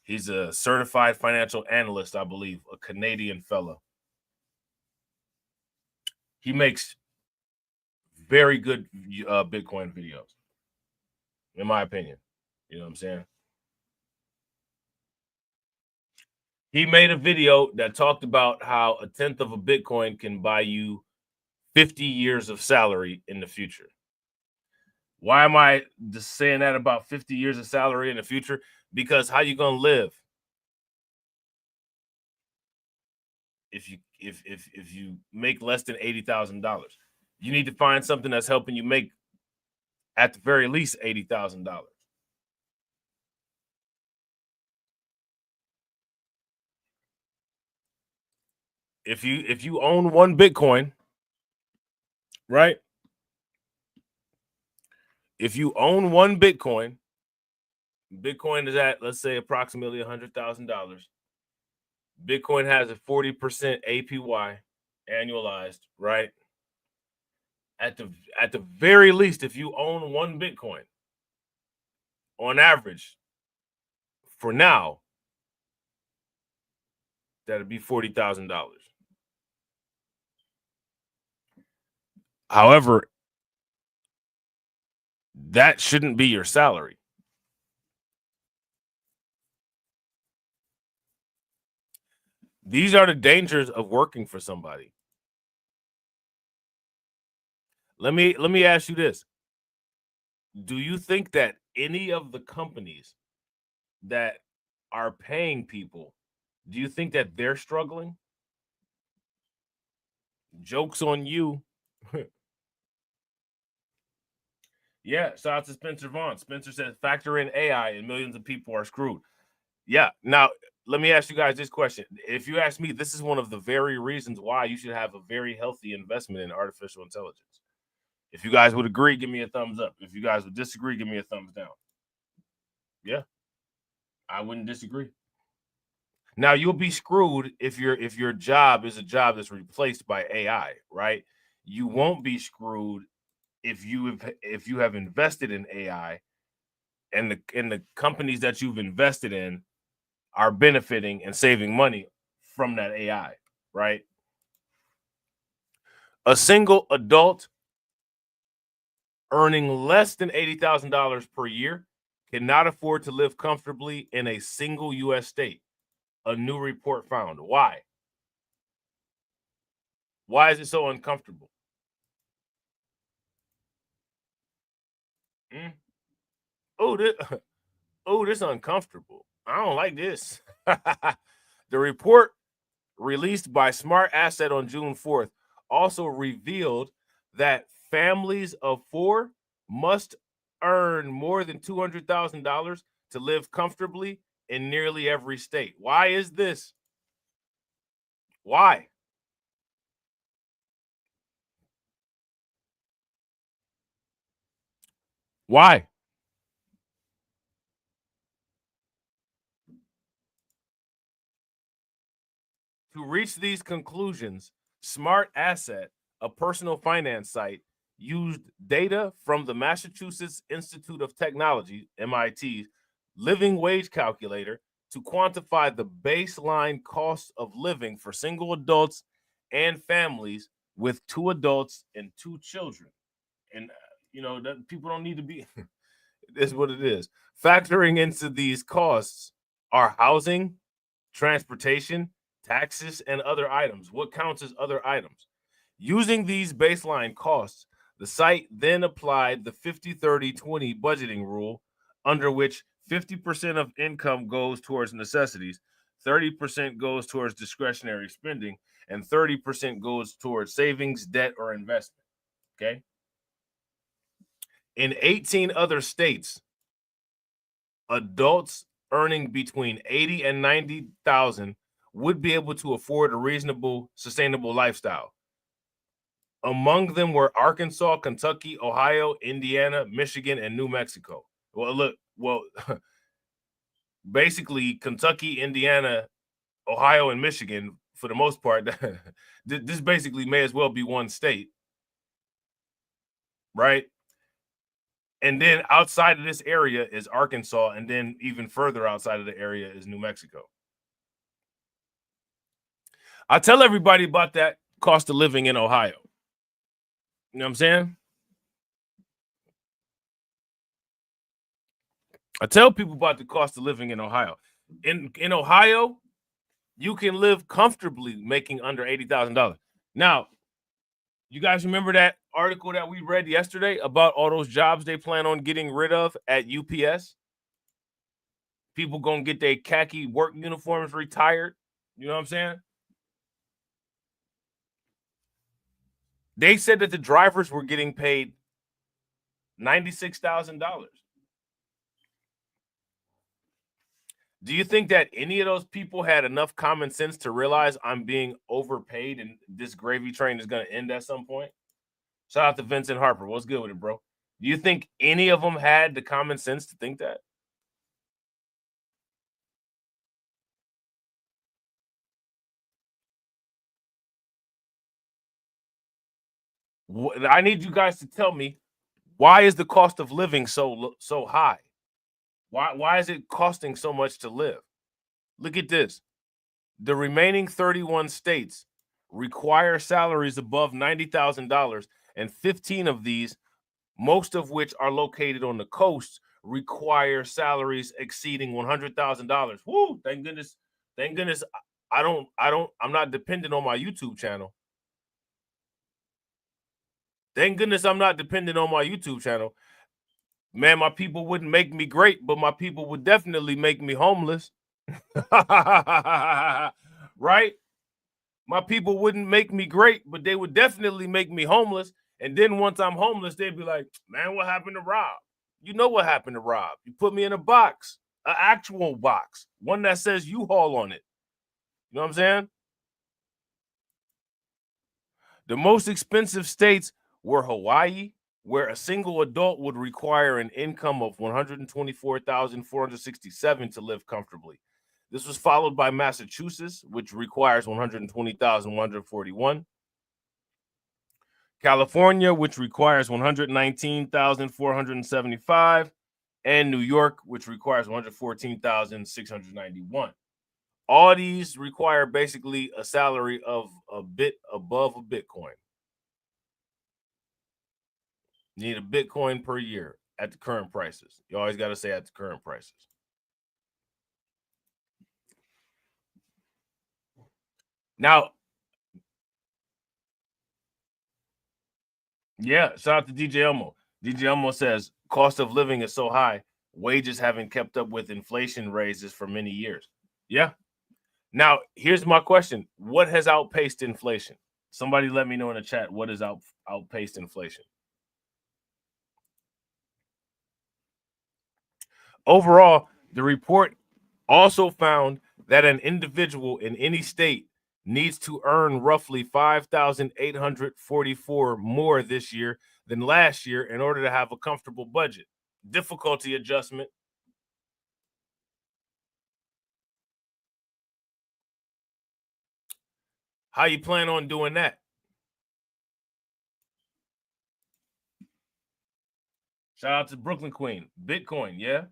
He's a certified financial analyst, I believe, a Canadian fellow. He makes very good Bitcoin videos, in my opinion. You know what I'm saying? He made a video that talked about how 1/10 of a Bitcoin can buy you 50 years of salary in the future. Why am I just saying that about 50 years of salary in the future? Because how you gonna live if you make less than $80,000? You need to find something that's helping you make at the very least $80,000. If you own one Bitcoin, right? If you own one Bitcoin is at, let's say, approximately $100,000. Bitcoin has a 40% APY annualized, right? At the very least, if you own one Bitcoin, on average, for now, that'd be $40,000. However, that shouldn't be your salary. These are the dangers of working for somebody. Let me ask you this. Do you think that any of the companies that are paying people, do you think that they're struggling? Joke's on you. Yeah, shout out to Spencer Vaughn. Spencer says, factor in AI and millions of people are screwed. Yeah, now let me ask you guys this question. If you ask me, this is one of the very reasons why you should have a very healthy investment in artificial intelligence. If you guys would agree, give me a thumbs up. If you guys would disagree, give me a thumbs down. Yeah, I wouldn't disagree. Now you'll be screwed if your job is a job that's replaced by AI, right? You won't be screwed if you have invested in AI and the companies that you've invested in are benefiting and saving money from that AI, right? A single adult earning less than $80,000 per year cannot afford to live comfortably in a single U.S. state. A new report found. Why? Why is it so uncomfortable? Oh, this uncomfortable. I don't like this. The report released by Smart Asset on June 4th also revealed that families of 4 must earn more than $200,000 to live comfortably in nearly every state. Why is this? Why? Why? To reach these conclusions, Smart Asset, a personal finance site, used data from the Massachusetts Institute of Technology, MIT's living wage calculator to quantify the baseline cost of living for single adults and families with 2 adults and 2 children. And that people don't need to be this is what it is. Factoring into these costs are housing, transportation, taxes, and other items. What counts as other items? Using these baseline costs, the site then applied the 50-30-20 budgeting rule, under which 50% of income goes towards necessities, 30% goes towards discretionary spending, and 30% goes towards savings, debt, or investment. Okay. In 18 other states, adults earning between 80 and 90,000 would be able to afford a reasonable, sustainable lifestyle. Among them were Arkansas, Kentucky, Ohio, Indiana, Michigan, and New Mexico. Basically Kentucky, Indiana, Ohio, and Michigan, for the most part, this basically may as well be one state. right? And then outside of this area is Arkansas, and then even further outside of the area is New Mexico. I tell everybody about that cost of living in Ohio. You know what I'm saying? I tell people about the cost of living in Ohio. In Ohio, you can live comfortably making under $80,000. Now, you guys remember that article that we read yesterday about all those jobs they plan on getting rid of at UPS? People gonna get their khaki work uniforms retired. You know what I'm saying? They said that the drivers were getting paid $96,000. Do you think that any of those people had enough common sense to realize I'm being overpaid and this gravy train is going to end at some point? Shout out to Vincent Harper. What's good with it, bro? Do you think any of them had the common sense to think that? I need you guys to tell me, why is the cost of living so high? Why is it costing so much to live? Look at this. The remaining 31 states require salaries above $90,000, and 15 of these, most of which are located on the coast, require salaries exceeding $100,000. Woo! Thank goodness. Thank goodness. I'm not dependent on my YouTube channel. Thank goodness I'm not dependent on my YouTube channel. Man, my people wouldn't make me great, but my people would definitely make me homeless. Right? My people wouldn't make me great, but they would definitely make me homeless. And then once I'm homeless, they'd be like, man, what happened to Robb? You know what happened to Robb. You put me in a box, an actual box, one that says U-Haul on it. You know what I'm saying? The most expensive states were Hawaii, where a single adult would require an income of $124,467 to live comfortably. This was followed by Massachusetts, which requires $120,141. California, which requires $119,475, and New York, which requires $114,691. All these require basically a salary of a bit above a Bitcoin. You need a Bitcoin per year at the current prices. You always got to say at the current prices. Now, yeah, shout out to DJ Elmo. DJ Elmo says, cost of living is so high, wages haven't kept up with inflation raises for many years. Yeah. Now, here's my question. What has outpaced inflation? Somebody let me know in the chat what has outpaced inflation. Overall, the report also found that an individual in any state needs to earn roughly $5,844 more this year than last year in order to have a comfortable budget. Difficulty adjustment. How you plan on doing that? Shout out to Brooklyn Queen. Bitcoin, yeah.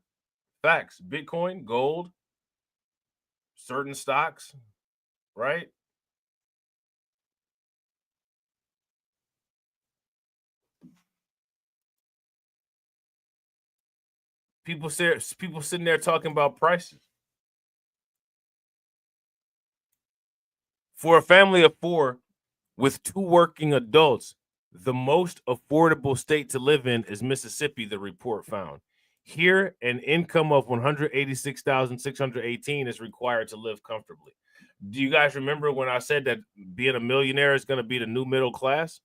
Facts. Bitcoin, gold, certain stocks, right? People sitting there talking about prices. For a family of 4 with 2 working adults, the most affordable state to live in is Mississippi, the report found. Here, an income of $186,618 is required to live comfortably. Do you guys remember when I said that being a millionaire is going to be the new middle class?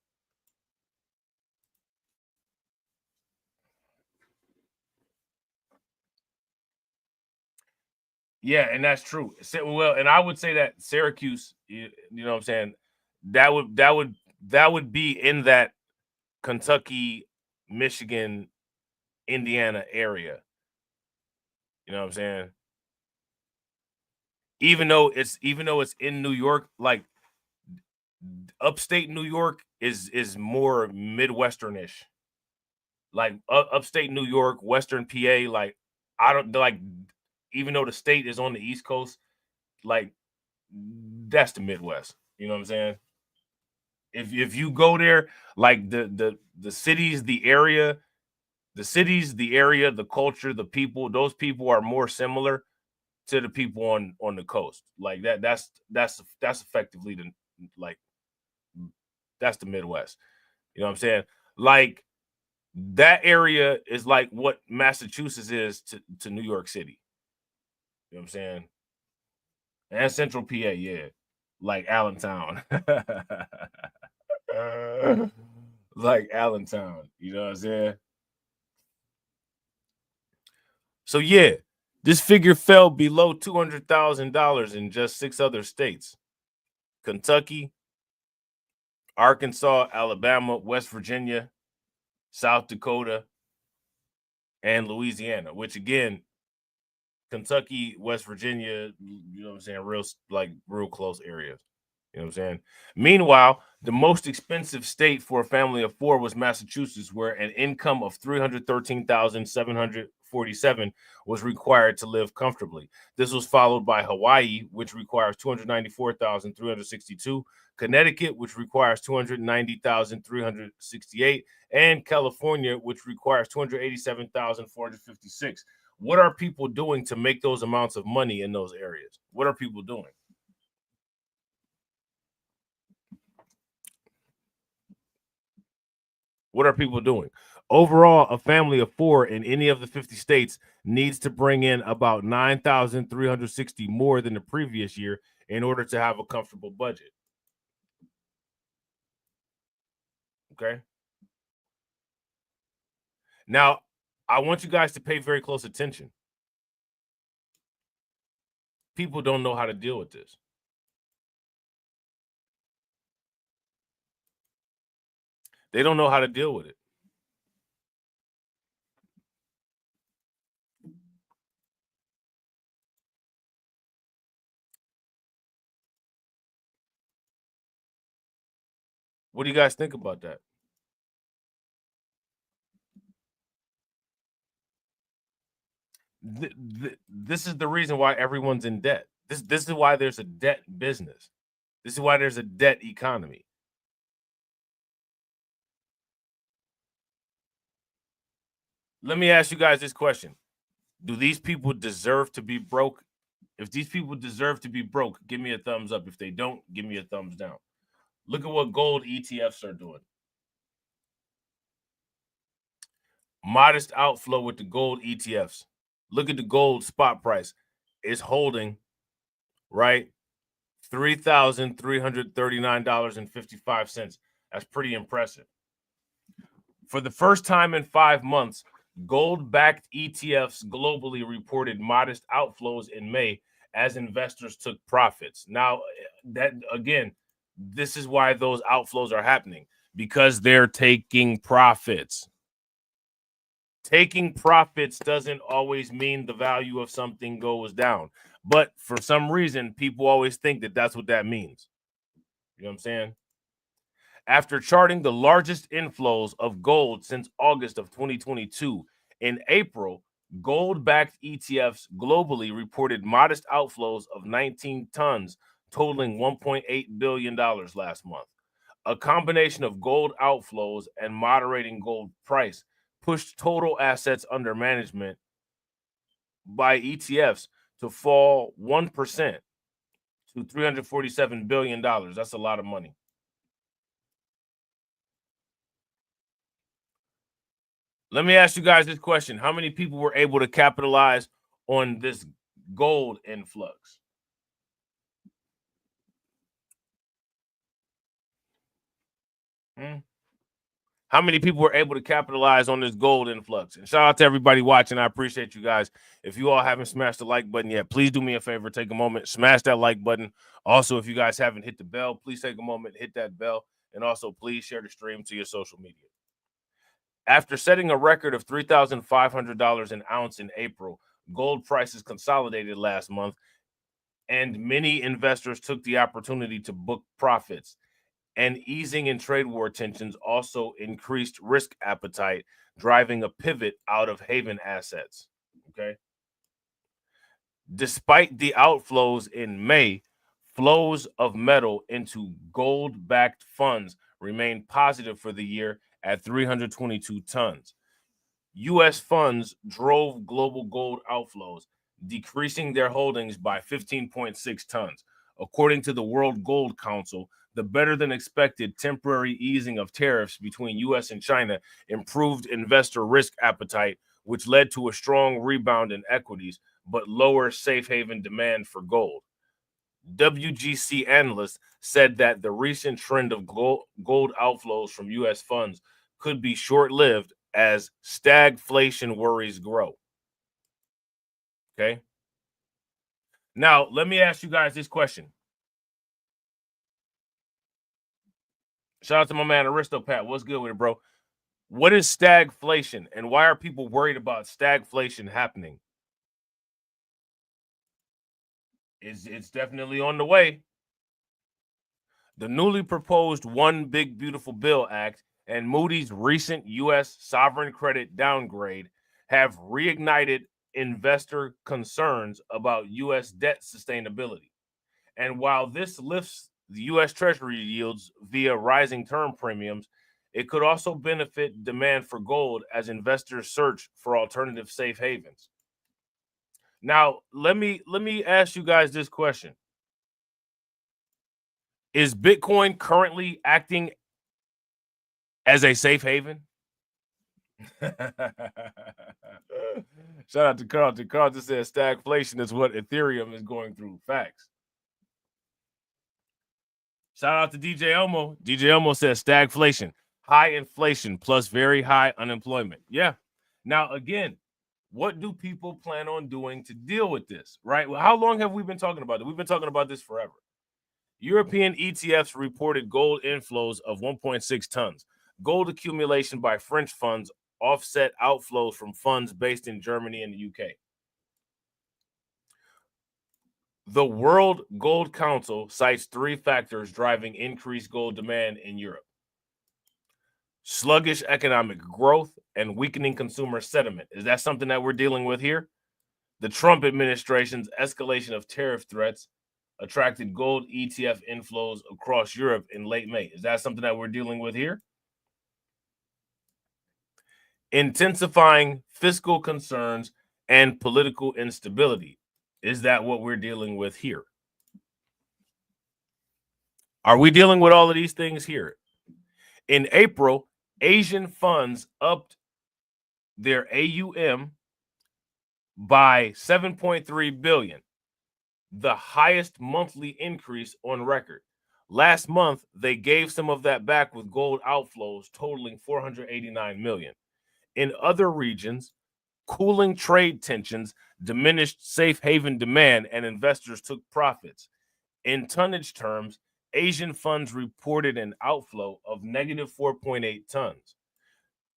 Yeah, and that's true. Well, and I would say that Syracuse, you know what I'm saying, that would be in that Kentucky, Michigan, Indiana area. You know what I'm saying? Even though it's in New York, like upstate New York is more Midwesternish. like upstate New York, Western PA, like I don't like, even though the state is on the East Coast, like that's the Midwest. You know what I'm saying? If you go there, like the cities, the area, the culture, the people, those people are more similar to the people on the coast. Like that's effectively that's the Midwest. You know what I'm saying? Like that area is like what Massachusetts is to New York City. You know what I'm saying? And Central PA, yeah. Like Allentown. Like Allentown. You know what I'm saying? So yeah, this figure fell below $200,000 in just 6 other states: Kentucky, Arkansas, Alabama, West Virginia, South Dakota, and Louisiana, which again, Kentucky, West Virginia, you know what I'm saying, real close areas. You know what I'm saying? Meanwhile, the most expensive state for a family of 4 was Massachusetts, where an income of $313,747 was required to live comfortably. This was followed by Hawaii, which requires $294,362, Connecticut, which requires $290,368, and California, which requires $287,456. What are people doing to make those amounts of money in those areas? What are people doing? What are people doing? Overall, a family of 4 in any of the 50 states needs to bring in about $9,360 more than the previous year in order to have a comfortable budget. Okay. Now, I want you guys to pay very close attention. People don't know how to deal with this. They don't know how to deal with it. What do you guys think about that? This is the reason why everyone's in debt. This is why there's a debt business. This is why there's a debt economy. Let me ask you guys this question. Do these people deserve to be broke? If these people deserve to be broke, give me a thumbs up. If they don't, give me a thumbs down. Look at what gold ETFs are doing. Modest outflow with the gold ETFs. Look at the gold spot price. It's holding, right? $3,339.55. That's pretty impressive. For the first time in 5 months, gold-backed ETFs globally reported modest outflows in May as investors took profits. Now, that again, this is why those outflows are happening, because they're taking profits. Taking profits doesn't always mean the value of something goes down, but for some reason, people always think that that's what that means. You know what I'm saying? After charting the largest inflows of gold since August of 2022, in April, gold-backed ETFs globally reported modest outflows of 19 tons, totaling $1.8 billion last month. A combination of gold outflows and moderating gold price pushed total assets under management by ETFs to fall 1% to $347 billion. That's a lot of money. Let me ask you guys this question. How many people were able to capitalize on this gold influx? How many people were able to capitalize on this gold influx? And shout out to everybody watching. I appreciate you guys. If you all haven't smashed the like button yet, please do me a favor. Take a moment, smash that like button. Also, if you guys haven't hit the bell, please take a moment, hit that bell. And also, please share the stream to your social media. After setting a record of $3,500 an ounce in April, gold prices consolidated last month, and many investors took the opportunity to book profits. and easing in trade war tensions also increased risk appetite, driving a pivot out of haven assets. Okay. Despite the outflows in May, flows of metal into gold-backed funds remain positive for the year at 322 tons. U.S. funds drove global gold outflows, decreasing their holdings by 15.6 tons. According to the World Gold Council, the better-than-expected temporary easing of tariffs between U.S. and China improved investor risk appetite, which led to a strong rebound in equities, but lower safe haven demand for gold. WGC analysts said that the recent trend of gold outflows from U.S. funds could be short-lived as stagflation worries grow. Okay. Now, let me ask you guys this question. Shout out to my man Aristopat. What's good with it, bro? What is stagflation, and why are people worried about stagflation happening? It's definitely on the way. The newly proposed One Big Beautiful Bill Act and Moody's recent U.S. sovereign credit downgrade have reignited investor concerns about U.S. debt sustainability. And while this lifts the U.S. Treasury yields via rising term premiums, it could also benefit demand for gold as investors search for alternative safe havens. Now, let me ask you guys this question. Is Bitcoin currently acting as a safe haven? Shout out to Carlton. Carlton says stagflation is what Ethereum is going through. Facts. Shout out to DJ Elmo. DJ Elmo says stagflation, high inflation plus very high unemployment. Yeah. Now, again, what do people plan on doing to deal with this, right? Well, how long have we been talking about it? We've been talking about this forever. European ETFs reported gold inflows of 1.6 tons. Gold accumulation by French funds offset outflows from funds based in Germany and the UK. The World Gold Council cites 3 factors driving increased gold demand in Europe: sluggish economic growth and weakening consumer sentiment. Is that something that we're dealing with here? The Trump administration's escalation of tariff threats attracted gold ETF inflows across Europe in late May. Is that something that we're dealing with here? Intensifying fiscal concerns and political instability. Is that what we're dealing with here? Are we dealing with all of these things here? In April, Asian funds upped their AUM by 7.3 billion, the highest monthly increase on record. Last month, they gave some of that back with gold outflows totaling 489 million. In other regions, cooling trade tensions diminished safe haven demand and investors took profits. In tonnage terms, Asian funds reported an outflow of negative 4.8 tons.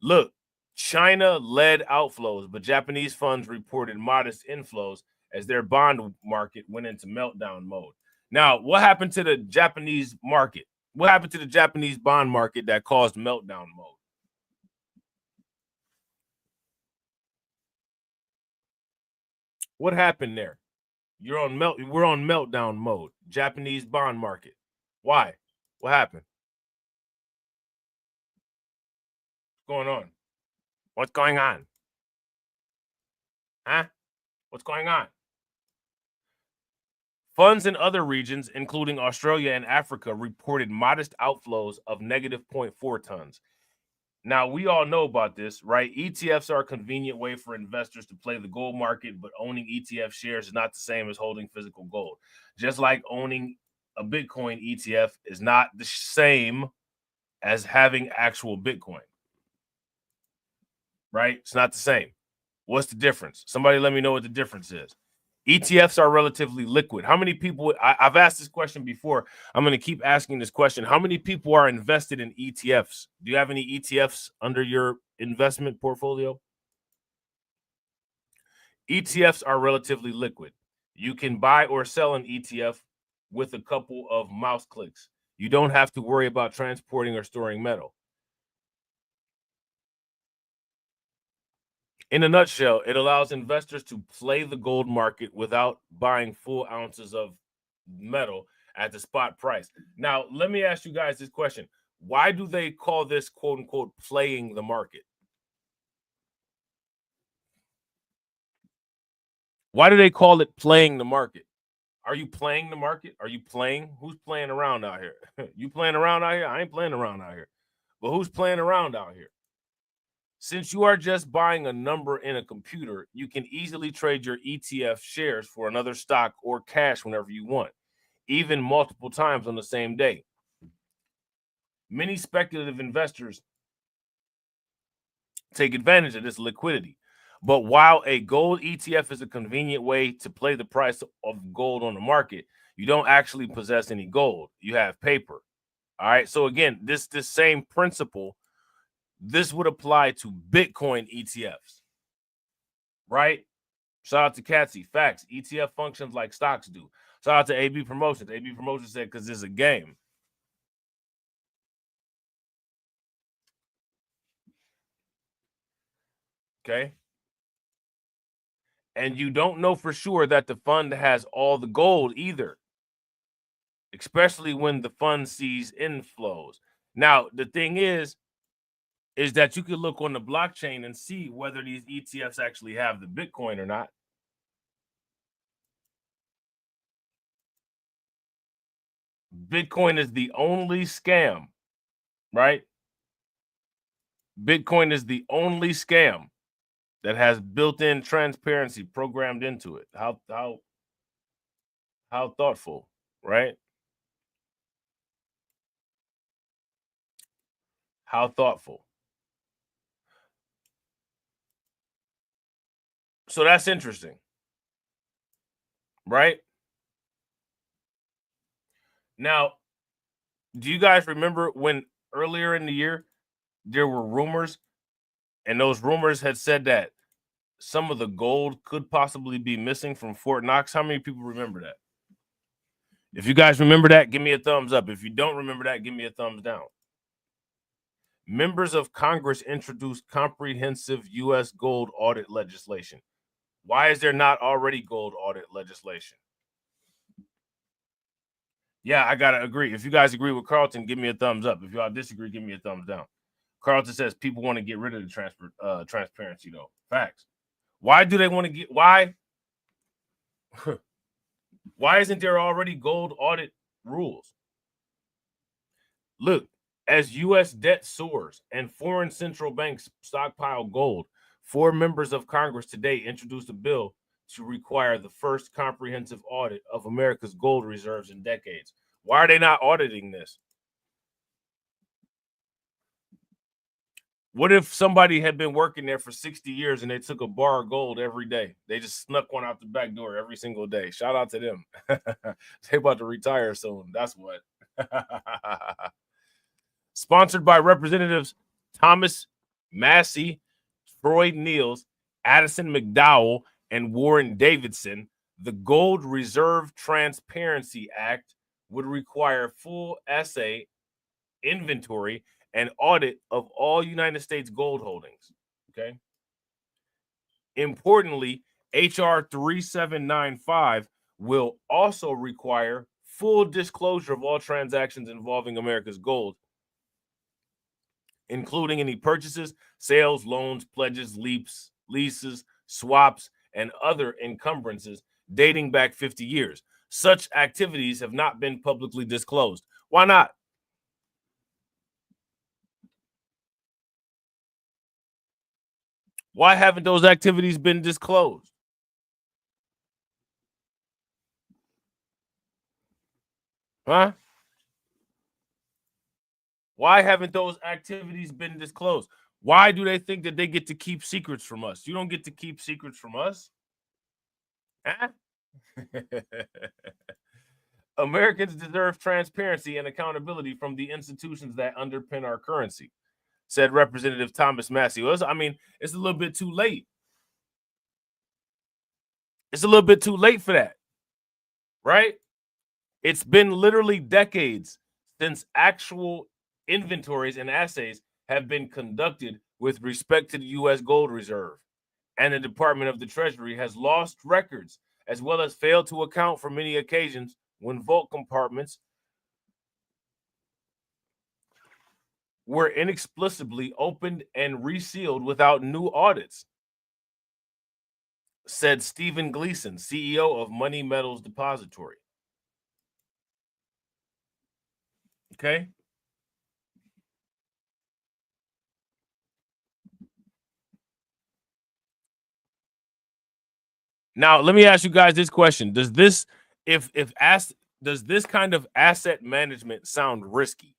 Look, China led outflows, but Japanese funds reported modest inflows as their bond market went into meltdown mode. Now, what happened to the Japanese market? What happened to the Japanese bond market that caused meltdown mode? What happened there? We're on meltdown mode. Japanese bond market. Why? What happened? What's going on? What's going on? Huh? What's going on? Funds in other regions, including Australia and Africa, reported modest outflows of negative 0.4 tons. Now, we all know about this, right? ETFs are a convenient way for investors to play the gold market, but owning ETF shares is not the same as holding physical gold. Just like owning a Bitcoin ETF is not the same as having actual Bitcoin, right? It's not the same. What's the difference? Somebody let me know what the difference is. ETFs are relatively liquid. How many people, I've asked this question before. I'm going to keep asking this question. How many people are invested in ETFs? Do you have any ETFs under your investment portfolio? ETFs are relatively liquid. You can buy or sell an ETF with a couple of mouse clicks. You don't have to worry about transporting or storing metal. In a nutshell, it allows investors to play the gold market without buying full ounces of metal at the spot price. Now, let me ask you guys this question. Why do they call this, quote unquote, playing the market? Why do they call it playing the market? Are you playing the market? Are you playing? Who's playing around out here? You playing around out here? I ain't playing around out here. But who's playing around out here? Since you are just buying a number in a computer, you can easily trade your ETF shares for another stock or cash whenever you want, even multiple times on the same day. Many speculative investors take advantage of this liquidity. But while a gold ETF is a convenient way to play the price of gold on the market, you don't actually possess any gold. You have paper. All right. So again, this same principle, this would apply to Bitcoin ETFs. Right? Shout out to Cathie. Facts. ETF functions like stocks do. Shout out to AB Promotions. AB Promotions said because it's a game. Okay. And you don't know for sure that the fund has all the gold either, especially when the fund sees inflows. Now, the thing is that you could look on the blockchain and see whether these ETFs actually have the Bitcoin or not. Bitcoin is the only scam, right? Bitcoin is the only scam that has built-in transparency programmed into it. How thoughtful, right? How thoughtful. So that's interesting, right? Now, do you guys remember when earlier in the year there were rumors, and those rumors had said that some of the gold could possibly be missing from Fort Knox? How many people remember that? If you guys remember that, give me a thumbs up. If you don't remember that, give me a thumbs down. Members of Congress introduced comprehensive U.S. gold audit legislation. Why is there not already gold audit legislation? Yeah, I got to agree. If you guys agree with Carlton, give me a thumbs up. If y'all disagree, give me a thumbs down. Carlton says people want to get rid of the transparency, though. Facts. Why do they want to get... Why isn't there already gold audit rules? Look, as U.S. debt soars and foreign central banks stockpile gold, 4 members of Congress today introduced a bill to require the first comprehensive audit of America's gold reserves in decades. Why are they not auditing this? What if somebody had been working there for 60 years and they took a bar of gold every day? They just snuck one out the back door every single day. Shout out to them. They about to retire soon. That's what. Sponsored by Representatives Thomas Massey, Freud Niels, Addison McDowell, and Warren Davidson, the Gold Reserve Transparency Act would require full assay, inventory, and audit of all United States gold holdings. Okay. Importantly, HR 3795 will also require full disclosure of all transactions involving America's gold, including any purchases, sales, loans, pledges, leases, swaps, and other encumbrances dating back 50 years. Such activities have not been publicly disclosed. Why not? Why haven't those activities been disclosed? Huh? Why haven't those activities been disclosed? Why do they think that they get to keep secrets from us? You don't get to keep secrets from us. Huh? Americans deserve transparency and accountability from the institutions that underpin our currency, said Representative Thomas Massey. I mean, it's a little bit too late. It's a little bit too late for that, right? It's been literally decades since actual inventories and assays have been conducted with respect to the U.S. gold reserve, and the Department of the Treasury has lost records as well as failed to account for many occasions when vault compartments were inexplicably opened and resealed without new audits, said Stephen Gleason, CEO of Money Metals Depository. Okay. Now, let me ask you guys this question. Does this kind of asset management sound risky?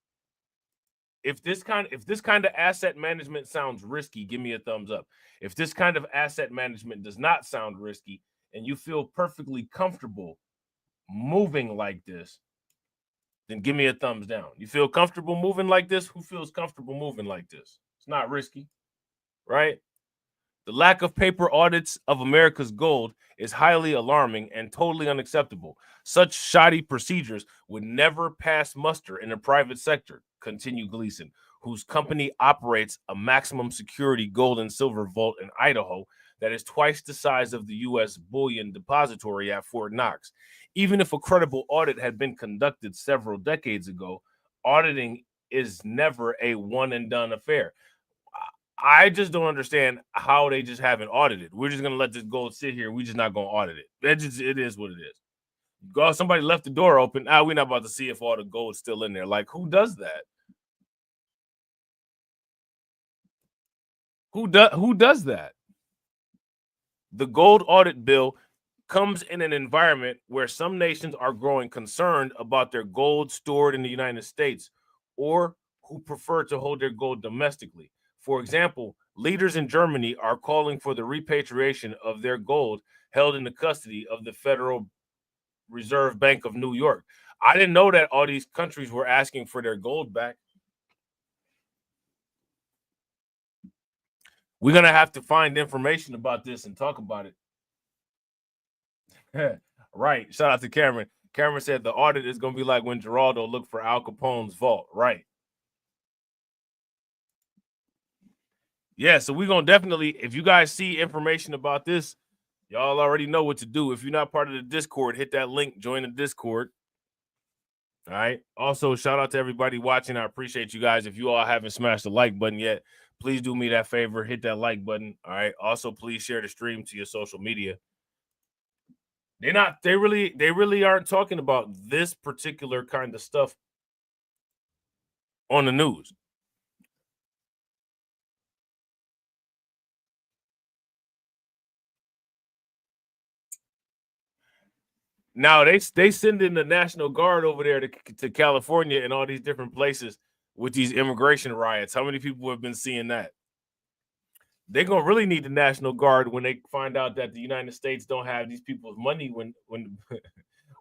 If this kind of asset management sounds risky, give me a thumbs up. If this kind of asset management does not sound risky and you feel perfectly comfortable moving like this, then give me a thumbs down. You feel comfortable moving like this? Who feels comfortable moving like this? It's not risky, right? The lack of paper audits of America's gold is highly alarming and totally unacceptable. Such shoddy procedures would never pass muster in the private sector, continued Gleason, whose company operates a maximum security gold and silver vault in Idaho that is twice the size of the U.S. bullion depository at Fort Knox. Even if a credible audit had been conducted several decades ago, auditing is never a one-and-done affair. I just don't understand how they just haven't audited. We're just gonna let this gold sit here. We're just not gonna audit it. It is what it is. Somebody left the door open. We're not about to see if all the gold's still in there. Like, who does that? Who does that? The gold audit bill comes in an environment where some nations are growing concerned about their gold stored in the United States, or who prefer to hold their gold domestically. For example, leaders in Germany are calling for the repatriation of their gold held in the custody of the Federal Reserve Bank of New York. I didn't know that all these countries were asking for their gold back. We're going to have to find information about this and talk about it. Right. Shout out to Cameron. Cameron said the audit is going to be like when Geraldo looked for Al Capone's vault. Right. Yeah, so we're going to definitely, if you guys see information about this, y'all already know what to do. If you're not part of the Discord, hit that link, join the Discord. All right. Also, shout out to everybody watching. I appreciate you guys. If you all haven't smashed the like button yet, please do me that favor. Hit that like button. All right. Also, please share the stream to your social media. They really aren't talking about this particular kind of stuff on the news. Now they send in the National Guard over there to California and all these different places with these immigration riots. How many people have been seeing that? They're gonna really need the National Guard when they find out that the United States don't have these people's money when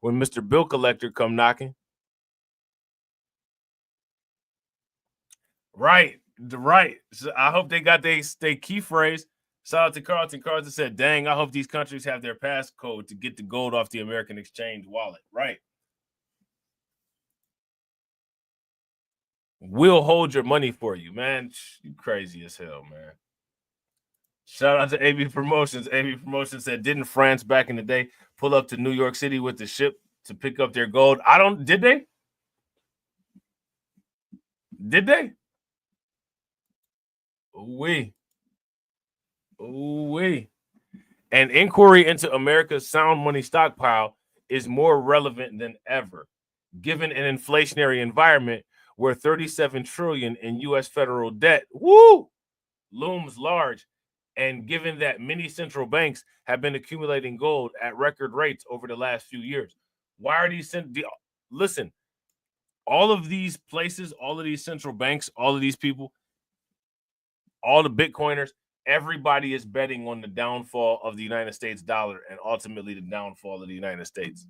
when Mr. Bill Collector come knocking. Right. So I hope they got their key phrase. Shout out to Carlton. Carlton said, dang, I hope these countries have their passcode to get the gold off the American Exchange wallet. Right. We'll hold your money for you, man. You crazy as hell, man. Shout out to AB Promotions. AB Promotions said, didn't France back in the day pull up to New York City with the ship to pick up their gold? Did they? Did they? Ooh-wee. An inquiry into America's sound money stockpile is more relevant than ever, given an inflationary environment where $37 trillion in U.S. federal debt looms large, and given that many central banks have been accumulating gold at record rates over the last few years. Why are these listen, all of these places, all of these central banks, all of these people, all the Bitcoiners, everybody is betting on the downfall of the United States dollar and ultimately the downfall of the United States.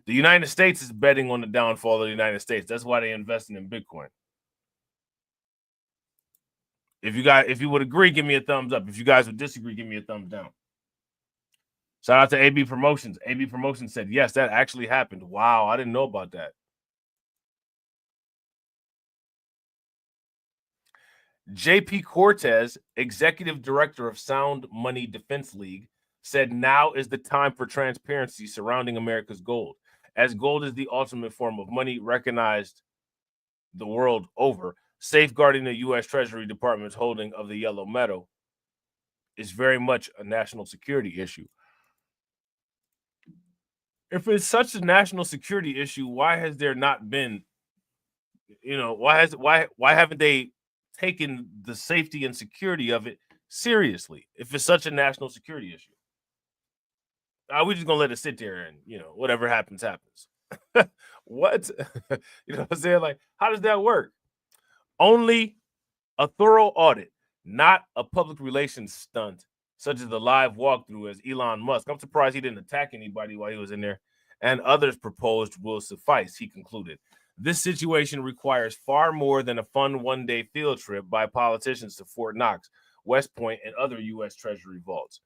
The United States is betting on the downfall of the United States. That's why they're investing in Bitcoin. If you would agree, give me a thumbs up. If you guys would disagree, give me a thumbs down. Shout out to AB Promotions. AB Promotions said, yes, that actually happened. Wow, I didn't know about that. JP Cortez, executive director of Sound Money Defense League, said now is the time for transparency surrounding America's gold, as gold is the ultimate form of money recognized the world over. Safeguarding the U.S. Treasury Department's holding of the yellow metal is very much a national security issue. If it's such a national security issue, why has there not been, why haven't they taken the safety and security of it seriously? If it's such a national security issue, we're just gonna let it sit there and whatever happens. What? You know what I'm saying? Like, how does that work? Only a thorough audit, not a public relations stunt, such as the live walkthrough as Elon Musk. I'm surprised he didn't attack anybody while he was in there, and others proposed will suffice, he concluded. This situation requires far more than a fun one-day field trip by politicians to Fort Knox, West Point, and other U.S. Treasury vaults.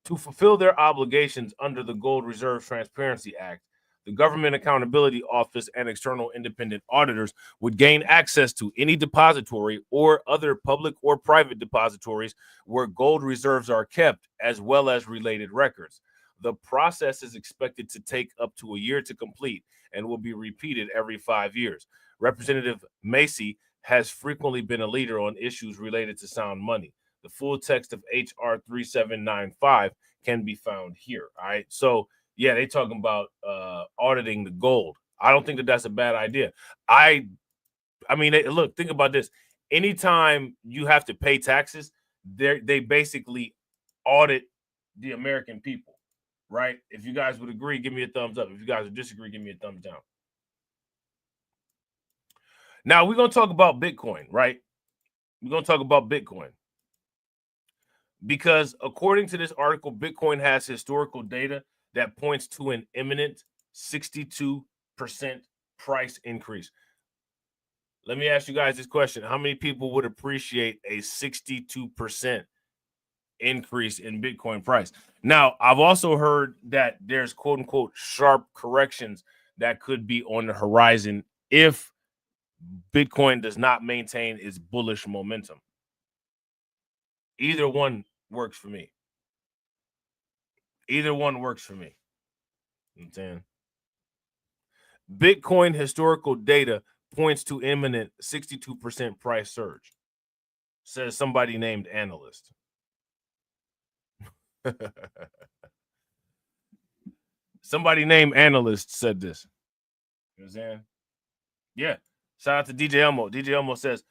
To fulfill their obligations under the Gold Reserve Transparency Act, the Government Accountability Office and external independent auditors would gain access to any depository or other public or private depositories where gold reserves are kept, as well as related records. The process is expected to take up to a year to complete and will be repeated every 5 years. Representative Macy has frequently been a leader on issues related to sound money. The full text of HR 3795 can be found here. All right. So, yeah, they talking about auditing the gold. I don't think that that's a bad idea. I mean, look, think about this. Anytime you have to pay taxes, they basically audit the American people, right? If you guys would agree, give me a thumbs up. If you guys would disagree, give me a thumbs down. Now, we're going to talk about Bitcoin, right? We're going to talk about Bitcoin. Because according to this article, Bitcoin has historical data that points to an imminent 62% price increase. Let me ask you guys this question. How many people would appreciate a 62% increase in Bitcoin price? Now, I've also heard that there's quote unquote sharp corrections that could be on the horizon if Bitcoin does not maintain its bullish momentum. Either one works for me. Either one works for me. You know what I'm saying? Bitcoin historical data points to imminent 62% price surge, says somebody named analyst. Somebody named analyst said this. You know what I'm saying? Yeah. Shout out to DJ Elmo. DJ Elmo says,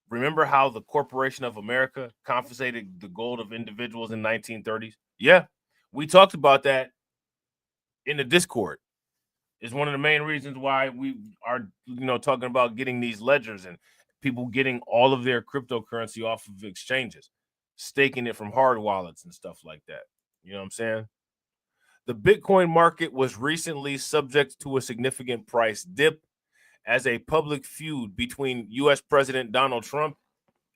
remember how the Corporation of America confiscated the gold of individuals in 1930s? Yeah. We talked about that in the Discord. It's one of the main reasons why we are, talking about getting these ledgers and people getting all of their cryptocurrency off of exchanges, staking it from hard wallets and stuff like that. You know what I'm saying? The Bitcoin market was recently subject to a significant price dip as a public feud between U.S. President Donald Trump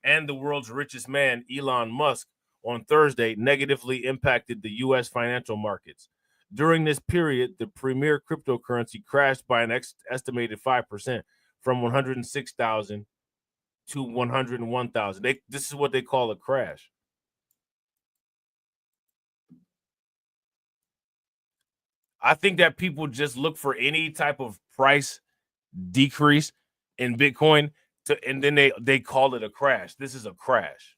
and the world's richest man, Elon Musk, on Thursday negatively impacted the U.S. financial markets. During this period, the premier cryptocurrency crashed by an estimated 5% from 106,000 to 101,000. This is what they call a crash. I think that people just look for any type of price decrease in Bitcoin and then they call it a crash. This is a crash.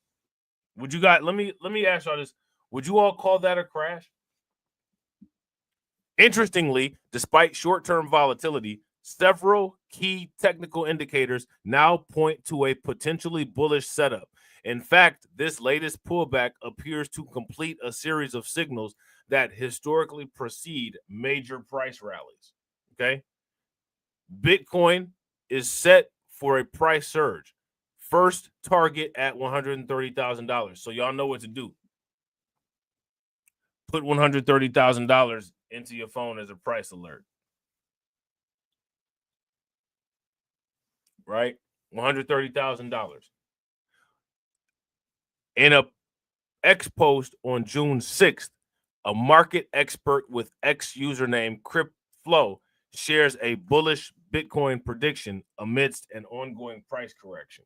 Would you guys, let me ask y'all this. Would you all call that a crash? Interestingly, despite short-term volatility, several key technical indicators now point to a potentially bullish setup. In fact, this latest pullback appears to complete a series of signals that historically precede major price rallies. Okay? Bitcoin is set for a price surge. First target at $130,000. So y'all know what to do. Put $130,000 into your phone as a price alert. Right? $130,000. In a X post on June 6th, a market expert with X username CryptFlow shares a bullish Bitcoin prediction amidst an ongoing price correction.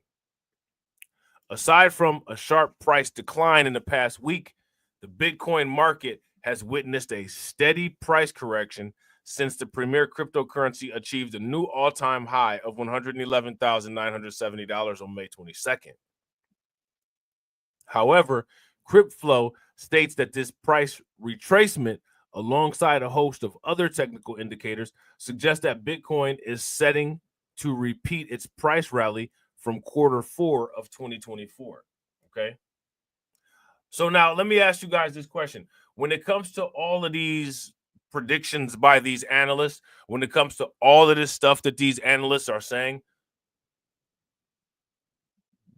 Aside from a sharp price decline in the past week, the Bitcoin market has witnessed a steady price correction since the premier cryptocurrency achieved a new all-time high of $111,970 on May 22nd. However, Cryptflow states that this price retracement, alongside a host of other technical indicators, suggests that Bitcoin is setting to repeat its price rally from Q4 of 2024. Okay. So now let me ask you guys this question. When it comes to all of these predictions by these analysts, when it comes to all of this stuff that these analysts are saying,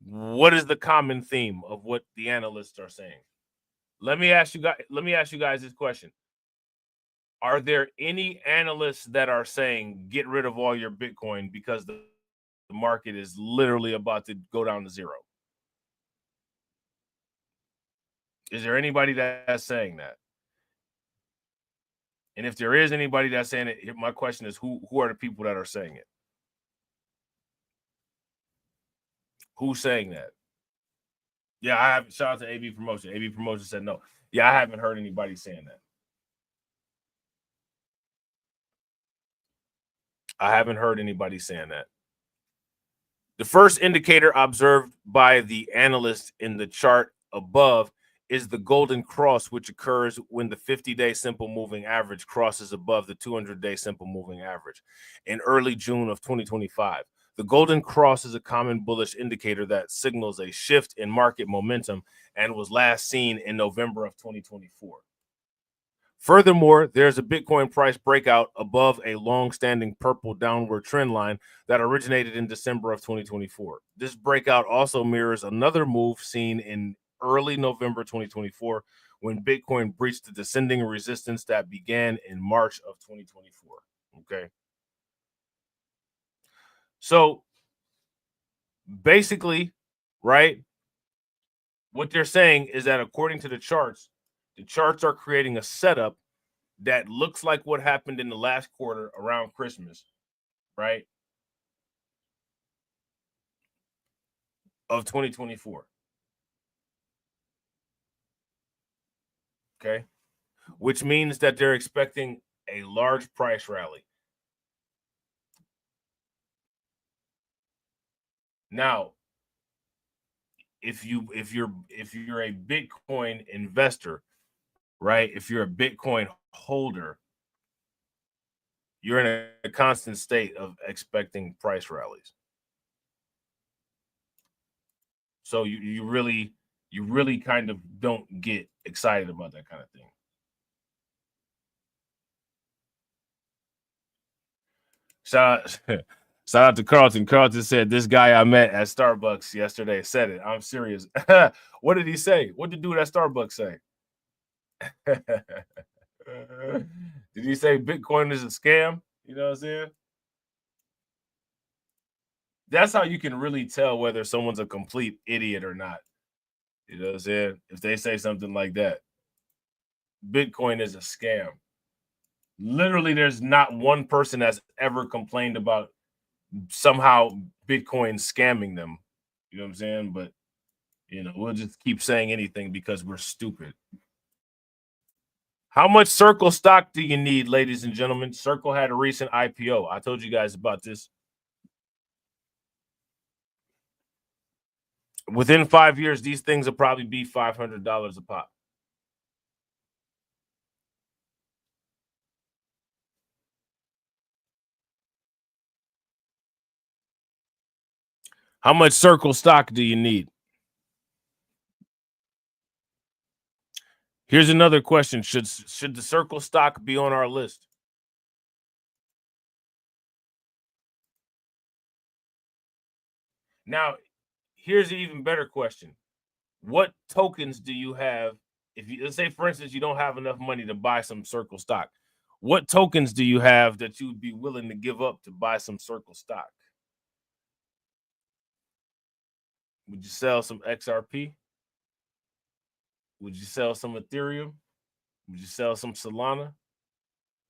what is the common theme of what the analysts are saying? Let me ask you guys this question. Are there any analysts that are saying get rid of all your Bitcoin because the market is literally about to go down to zero? Is there anybody that's saying that? And if there is anybody that's saying it, my question is who are the people that are saying it? Who's saying that? Yeah, I have. Shout out to AB Promotion. AB Promotion said no. Yeah, I haven't heard anybody saying that. I haven't heard anybody saying that. The first indicator observed by the analyst in the chart above is the golden cross, which occurs when the 50-day simple moving average crosses above the 200-day simple moving average in early June of 2025. The golden cross is a common bullish indicator that signals a shift in market momentum and was last seen in November of 2024. Furthermore, there's a Bitcoin price breakout above a long-standing purple downward trend line that originated in December of 2024. This breakout also mirrors another move seen in early November 2024 when Bitcoin breached the descending resistance that began in March of 2024. Okay. So basically, right, what they're saying is that according to the charts are creating a setup that looks like what happened in the last quarter around Christmas, right, of 2024. Okay. Which means that they're expecting a large price rally. Now, if you're a Bitcoin investor, right? If you're a Bitcoin holder, you're in a constant state of expecting price rallies. So you really kind of don't get excited about that kind of thing. Shout out to Carlton. Carlton said, this guy I met at Starbucks yesterday said it. I'm serious. What did he say? What did the dude at Starbucks say? Did he say Bitcoin is a scam? You know what I'm saying? That's how you can really tell whether someone's a complete idiot or not. You know what I'm saying? If they say something like that, Bitcoin is a scam. Literally, there's not one person that's ever complained about somehow Bitcoin scamming them. You know what I'm saying? But, you know, we'll just keep saying anything because we're stupid. How much Circle stock do you need, ladies and gentlemen? Circle had a recent IPO. I told you guys about this. Within 5 years, these things will probably be $500 a pop. How much Circle stock do you need? Here's another question. Should the Circle stock be on our list? Now, here's an even better question. What tokens do you have? If you, let's say, for instance, you don't have enough money to buy some Circle stock, what tokens do you have that you would be willing to give up to buy some Circle stock? Would you sell some XRP? Would you sell some Ethereum? Would you sell some Solana?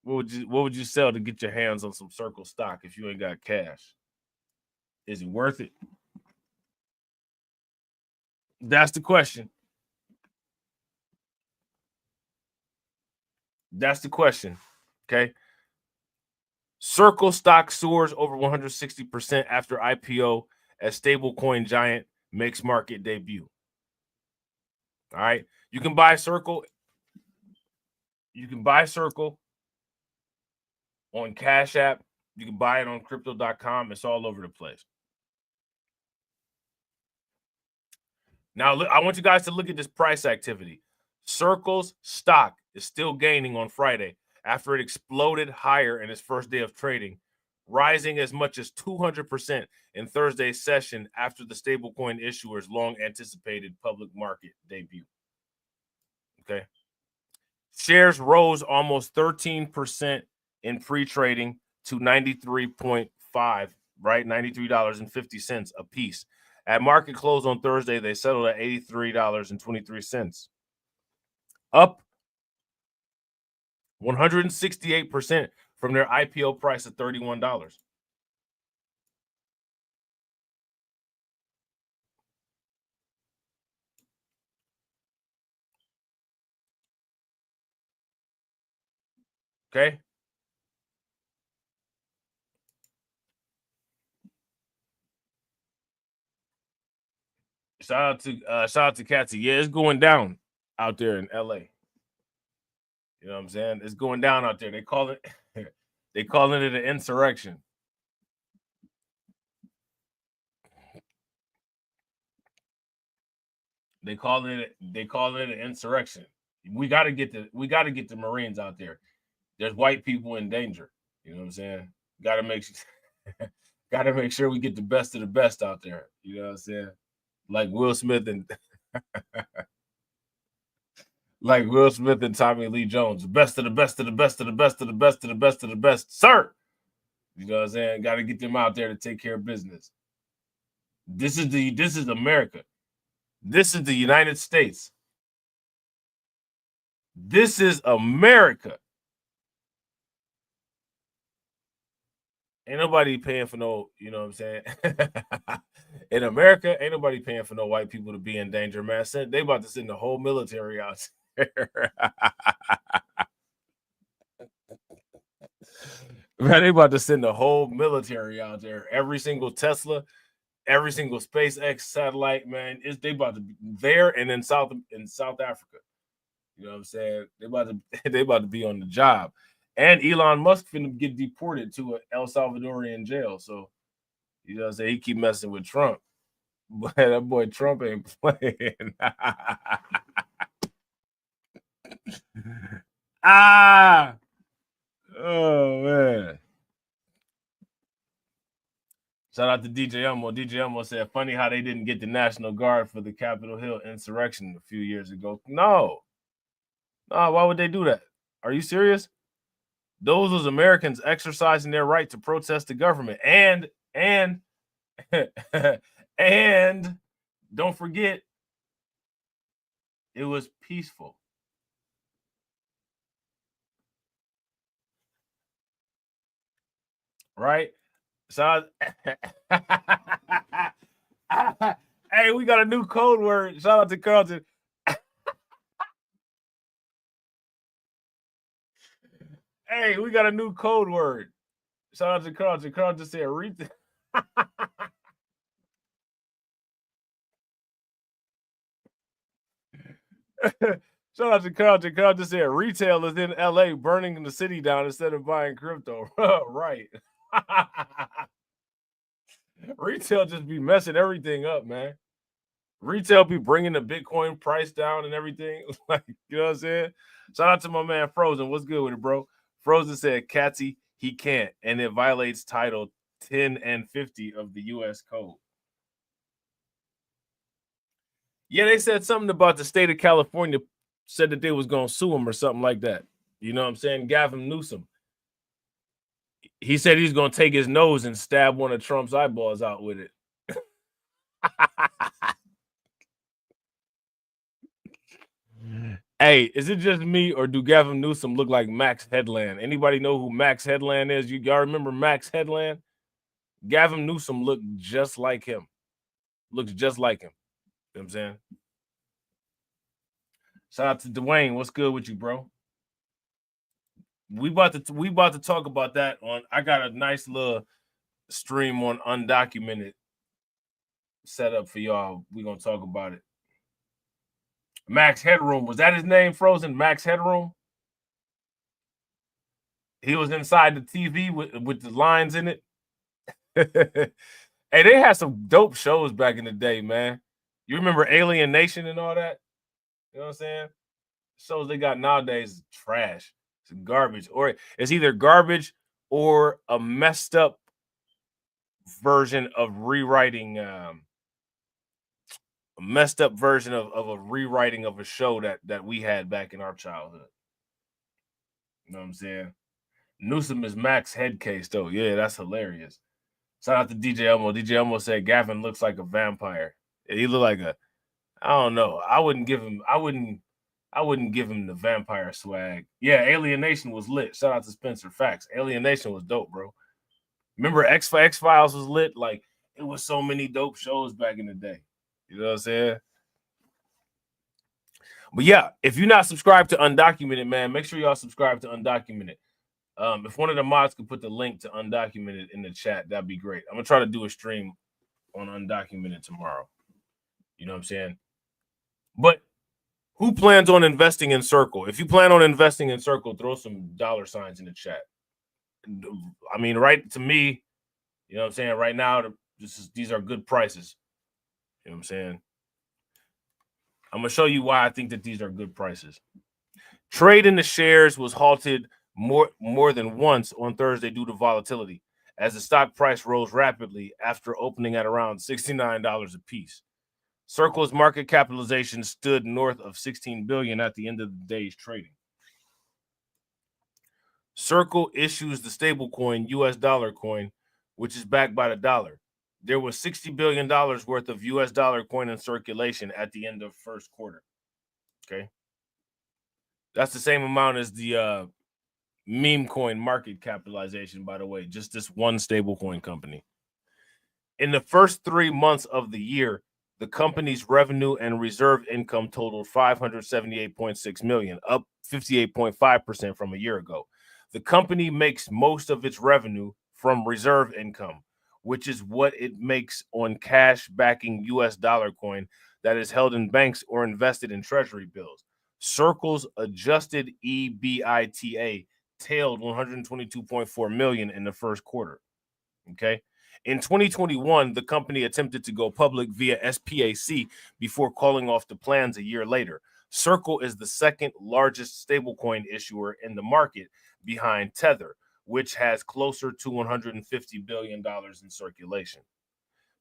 What would you sell to get your hands on some Circle stock if you ain't got cash? Is it worth it? That's the question. That's the question. Okay. Circle stock soars over 160% after IPO as stablecoin giant makes market debut. All right. You can buy Circle. You can buy Circle on Cash App. You can buy it on crypto.com. It's all over the place. Now, I want you guys to look at this price activity. Circle's stock is still gaining on Friday after it exploded higher in its first day of trading, rising as much as 200% in Thursday's session after the stablecoin issuer's long-anticipated public market debut. Okay. Shares rose almost 13% in pre-trading to 93.5, right? $93.50 a piece. At market close on Thursday, they settled at $83.23, up 168% from their IPO price of $31. Okay. Shout out to Cathie. Yeah, it's going down out there in LA. You know what I'm saying? It's going down out there. They call it an insurrection. They call it an insurrection. We got to get the Marines out there. There's white people in danger. You know what I'm saying? Got to make sure we get the best of the best out there. You know what I'm saying? Like Will Smith and Tommy Lee Jones, the best of the best of the best of the best of the best of the best of the best, sir. You know what I'm saying? Got to get them out there to take care of business. This is America. This is the United States. This is America. Ain't nobody paying for no, you know what I'm saying? In America, ain't nobody paying for no white people to be in danger, man. They about to send the whole military out there. Man, they about to send the whole military out there. Every single Tesla, every single SpaceX satellite, man, they about to be there and in South Africa. You know what I'm saying? They about to be on the job. And Elon Musk finna get deported to an El Salvadorian jail. So, you know what I'm saying? He keep messing with Trump. But that boy Trump ain't playing. Oh, man. Shout out to DJ Elmo. DJ Elmo said, funny how they didn't get the National Guard for the Capitol Hill insurrection a few years ago. No, why would they do that? Are you serious? Those was Americans exercising their right to protest the government. And and don't forget, it was peaceful. Right? So hey, we got a new code word. Shout out to Carlton. Hey, we got a new code word. Shout out to Carlton. Carlton said retail. Shout out to Carlton. Carlton said retail is in LA burning the city down instead of buying crypto. Right. Retail just be messing everything up, man. Retail be bringing the Bitcoin price down and everything. Like, you know what I'm saying? Shout out to my man Frozen. What's good with it, bro? Frozen said, Cathie, he can't, and it violates Title 10 and 50 of the U.S. Code. Yeah, they said something about the state of California said that they was going to sue him or something like that. You know what I'm saying? Gavin Newsom. He said he's going to take his nose and stab one of Trump's eyeballs out with it. Hey, is it just me or do Gavin Newsom look like Max Headland? Anybody know who Max Headland is? Y'all remember Max Headland? Gavin Newsom looked just like him. Looks just like him. You know what I'm saying? Shout out to Dwayne. What's good with you, bro? We about to talk about that on. I got a nice little stream on Undocumented set up for y'all. We're gonna talk about it. Max Headroom, was that his name? Frozen Max Headroom. He was inside the TV with the lines in it. Hey, they had some dope shows back in the day, man. You remember Alien Nation and all that? You know what I'm saying? Shows they got nowadays is trash. It's garbage, or it's either garbage or a messed up version of rewriting. A messed up version of a rewriting of a show that we had back in our childhood. You know what I'm saying? Newsom is Mac's head case, though. Yeah, that's hilarious. Shout out to DJ Elmo. DJ Elmo said Gavin looks like a vampire. He looked like a, I don't know. I wouldn't give him the vampire swag. Yeah, Alienation was lit. Shout out to Spencer. Facts. Alienation was dope, bro. Remember X-Files was lit? Like, it was so many dope shows back in the day. You know what I'm saying? But yeah, if you're not subscribed to Undocumented, man, make sure y'all subscribe to Undocumented. If one of the mods could put the link to Undocumented in the chat, that'd be great. I'm gonna try to do a stream on Undocumented tomorrow. You know what I'm saying? But who plans on investing in Circle? If you plan on investing in Circle, throw some dollar signs in the chat. I mean, right to me, you know what I'm saying? Right now, these are good prices. You know what I'm saying? I'm gonna show you why I think that these are good prices. Trade in the shares was halted more than once on Thursday due to volatility, as the stock price rose rapidly after opening at around $69 a piece. Circle's market capitalization stood north of $16 billion at the end of the day's trading. Circle issues the stablecoin US dollar coin, which is backed by the dollar. There was $60 billion worth of US dollar coin in circulation at the end of first quarter. Okay. That's the same amount as the meme coin market capitalization, by the way, just this one stablecoin company. In the first 3 months of the year, the company's revenue and reserve income totaled $578.6 million, up 58.5% from a year ago. The company makes most of its revenue from reserve income, which is what it makes on cash backing US dollar coin that is held in banks or invested in treasury bills. Circle's adjusted EBITDA tailed $122.4 million in the first quarter. Okay. In 2021, the company attempted to go public via SPAC before calling off the plans a year later. Circle is the second largest stablecoin issuer in the market behind Tether, which has closer to $150 billion in circulation.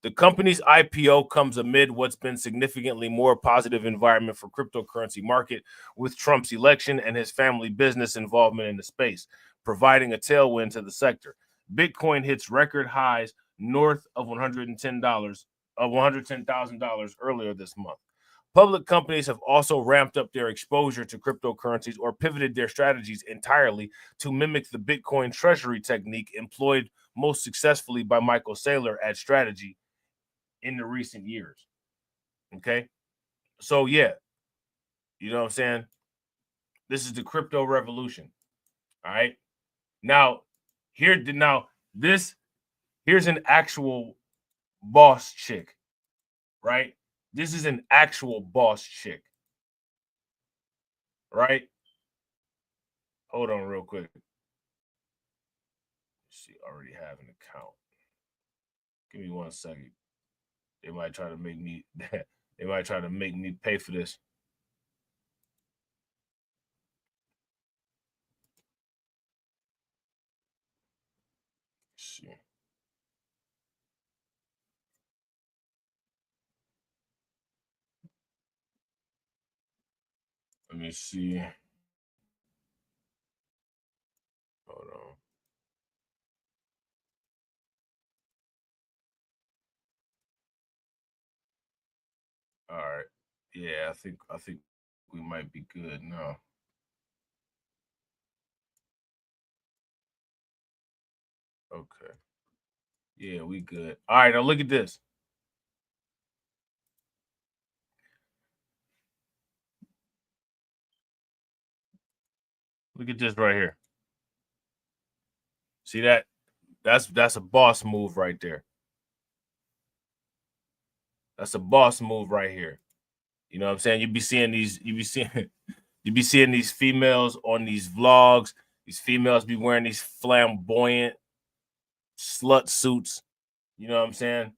The company's IPO comes amid what's been significantly more positive environment for cryptocurrency market, with Trump's election and his family business involvement in the space, providing a tailwind to the sector. Bitcoin hits record highs north of $110,000 earlier this month. Public companies have also ramped up their exposure to cryptocurrencies or pivoted their strategies entirely to mimic the Bitcoin treasury technique employed most successfully by Michael Saylor at Strategy in the recent years. Okay. So yeah, you know what I'm saying? This is the crypto revolution. All right. Here's an actual boss chick, right? This is an actual boss chick, right? Hold on real quick. She already have an account. Give me 1 second. They might try to make me pay for this. Let's see. Let me see. Hold on. All right. Yeah, I think we might be good now. Okay. Yeah, we good. All right, now look at this. Look at this right here. See that? That's a boss move right there. That's a boss move right here. You know what I'm saying? You be seeing these females on these vlogs. These females be wearing these flamboyant slut suits. You know what I'm saying?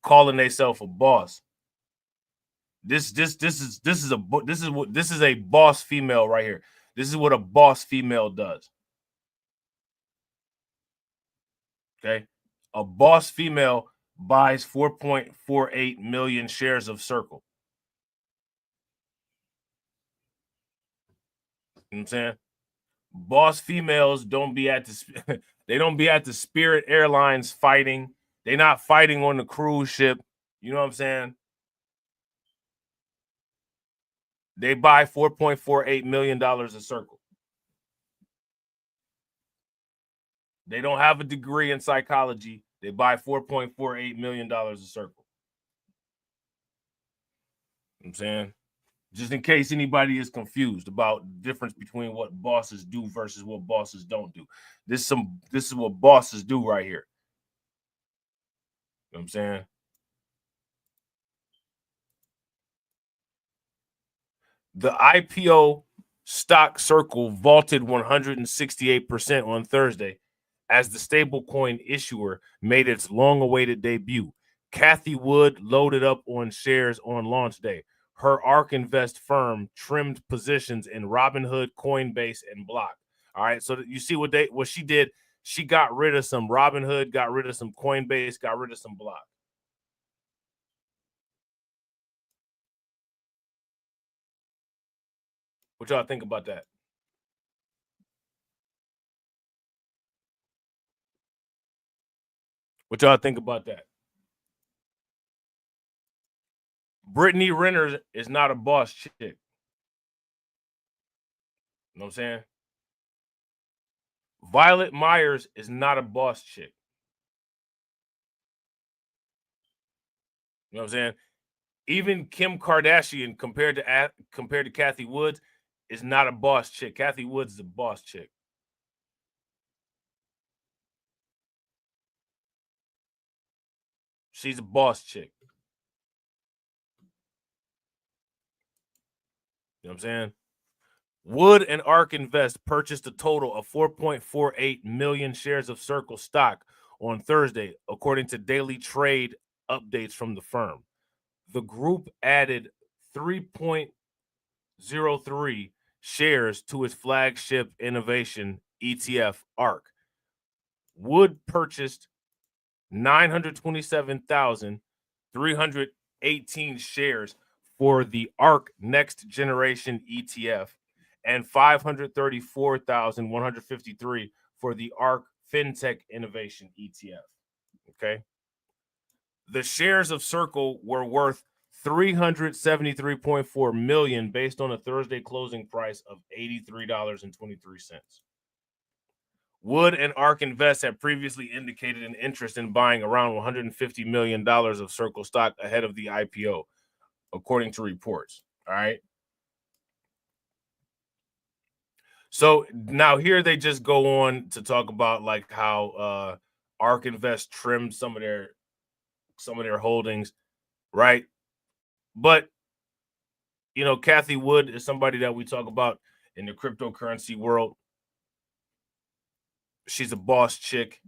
Calling themselves a boss. This is a boss female right here. This is what a boss female does. Okay, a boss female buys 4.48 million shares of Circle. You know what I'm saying? Boss females don't be at the they don't be at the Spirit Airlines fighting. They're not fighting on the cruise ship. You know what I'm saying? They buy $4.48 million of Circle. They don't have a degree in psychology. They buy $4.48 million of Circle. You know what I'm saying? Just in case anybody is confused about the difference between what bosses do versus what bosses don't do. This is what bosses do right here. You know what I'm saying? The IPO stock Circle vaulted 168% on Thursday as the stablecoin issuer made its long-awaited debut. Cathie Wood loaded up on shares on launch day. Her ARK Invest firm trimmed positions in Robinhood, Coinbase, and Block. All right, so you see what she did. She got rid of some Robinhood, got rid of some Coinbase, got rid of some Block. What y'all think about that? What y'all think about that? Brittany Renner is not a boss chick. You know what I'm saying? Violet Myers is not a boss chick. You know what I'm saying? Even Kim Kardashian compared to Cathie Wood is not a boss chick. Cathie Wood's is a boss chick. She's a boss chick. You know what I'm saying? Wood and ARK Invest purchased a total of 4.48 million shares of Circle stock on Thursday, according to daily trade updates from the firm. The group added 3.03 shares to its flagship innovation ETF, ARK. Wood purchased 927,318 shares for the ARK Next Generation ETF and 534,153 for the ARK FinTech Innovation ETF. Okay. The shares of Circle were worth $373.4 million based on a Thursday closing price of $83.23. Wood and ARK Invest have previously indicated an interest in buying around $150 million of Circle stock ahead of the IPO, according to reports. All right. So now here they just go on to talk about like how ARK Invest trimmed some of their holdings, right? But you know, Cathie Wood is somebody that we talk about in the cryptocurrency world. She's a boss chick,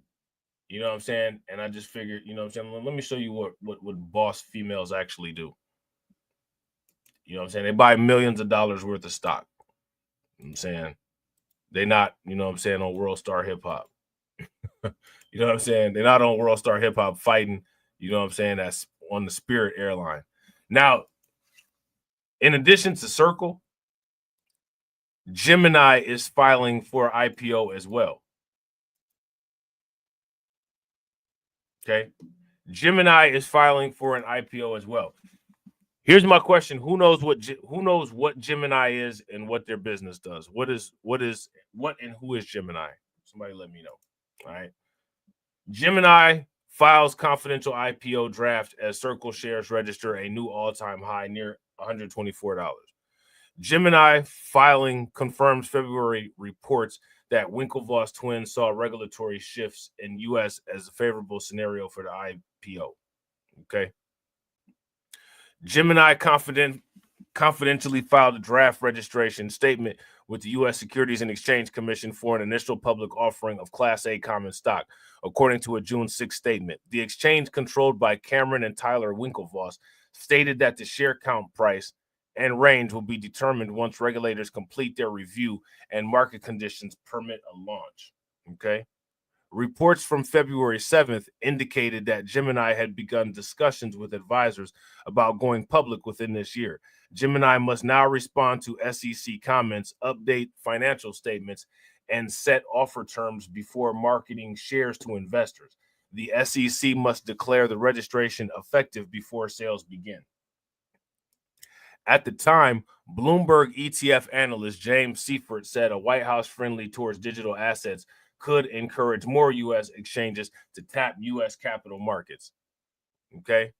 you know what I'm saying? And I just figured, you know what I'm saying? Let me show you what boss females actually do. You know what I'm saying? They buy millions of dollars worth of stock. You know what I'm saying? They not, you know what I'm saying, on World Star Hip Hop. You know what I'm saying? They're not on World Star Hip Hop fighting, you know what I'm saying, that's on the Spirit airline. Now, in addition to Circle, Gemini is filing for IPO as well. Okay. Gemini is filing for an IPO as well. Here's my question: Who knows what Gemini is and what their business does? What and who is Gemini? Somebody let me know. All right. Gemini files confidential IPO draft as Circle shares register a new all-time high near $124. Gemini filing confirms February reports that Winklevoss twins saw regulatory shifts in U.S. as a favorable scenario for the IPO. Okay. Gemini confidentially filed a draft registration statement with the U.S. Securities and Exchange Commission for an initial public offering of Class A common stock, according to a June 6 statement. The exchange, controlled by Cameron and Tyler Winklevoss, stated that the share count price and range will be determined once regulators complete their review and market conditions permit a launch. Okay. Reports from February 7th indicated that Gemini had begun discussions with advisors about going public within this year. Gemini must now respond to SEC comments, update financial statements, and set offer terms before marketing shares to investors. The SEC must declare the registration effective before sales begin. At the time, Bloomberg ETF analyst James Seifert said a White House friendly towards digital assets could encourage more U.S. exchanges to tap U.S. capital markets. Okay.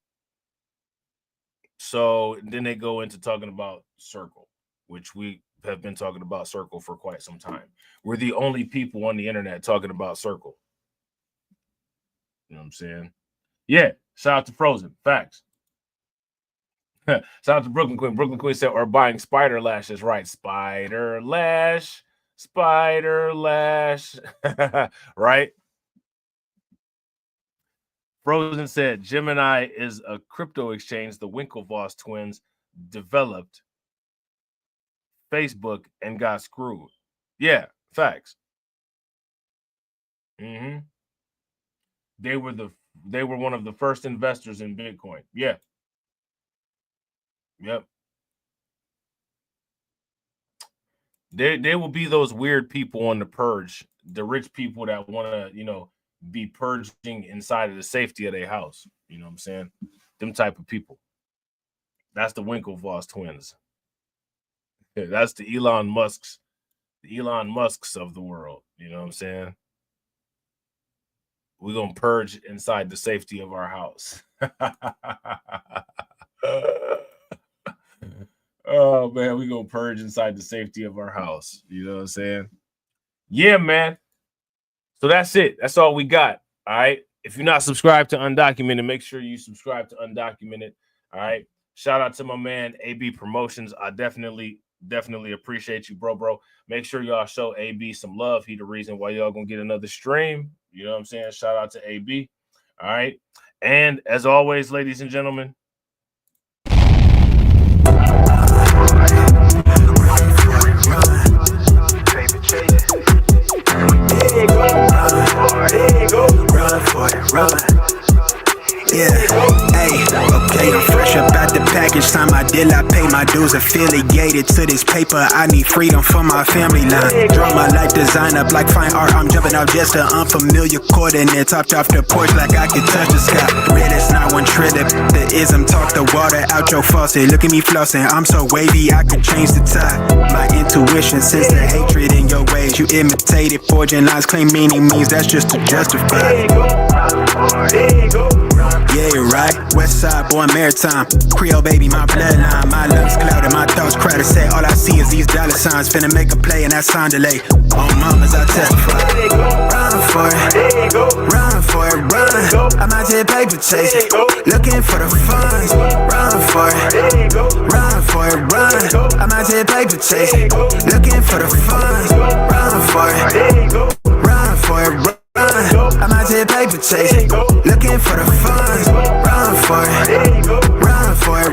So then they go into talking about Circle, which we have been talking about Circle for quite some time. We're the only people on the internet talking about Circle. You know what I'm saying? Yeah. Shout out to Frozen. Facts. Shout out to Brooklyn Queen. Brooklyn Queen said, or buying spider lashes. Right. Spider lash. Right? Frozen said Gemini is a crypto exchange the Winklevoss twins developed Facebook and got screwed. Yeah, facts. They were one of the first investors in Bitcoin. Yeah. Yep. There will be those weird people on the purge, the rich people that want to, be purging inside of the safety of their house. You know what I'm saying? Them type of people. That's the Winklevoss twins. Yeah, that's the Elon Musks of the world. You know what I'm saying? We're going to purge inside the safety of our house. Oh, man, we're going to purge inside the safety of our house. You know what I'm saying? Yeah, man. So that's it. That's all we got. All right. If you're not subscribed to Undocumented, make sure you subscribe to Undocumented. All right. Shout out to my man, AB Promotions. I definitely appreciate you, bro. Make sure y'all show AB some love. He the reason why y'all going to get another stream. You know what I'm saying? Shout out to AB. All right. And as always, ladies and gentlemen, run. Yeah, hey, okay, I'm fresh up out the package. Sign my deal, I pay my dues. Affiliated to this paper, I need freedom for my family line. Draw my life design up like fine art. I'm jumping off just an unfamiliar coordinates. Hopped off the porch like I could touch the sky. Red, it's not one trillion. The ism talk the water out your faucet. Look at me flossing, I'm so wavy, I could change the tide. My intuition sense the hatred in your ways. You imitated, forging lines, claim meaning means that's just to justify. Yeah, you're right. West side, born maritime. Creole baby, my bloodline. My lungs clouded, my thoughts crowded. Say all I see is these dollar signs. Finna make a play and that sound delay. On mamas, I testify. Run for it, run. I'm out here paper chasing, looking for the funds. Run for it, run. I'm out here paper chasing, looking for the funds. Run for it, I'm out here paper chasing, looking for the funds. Run for it,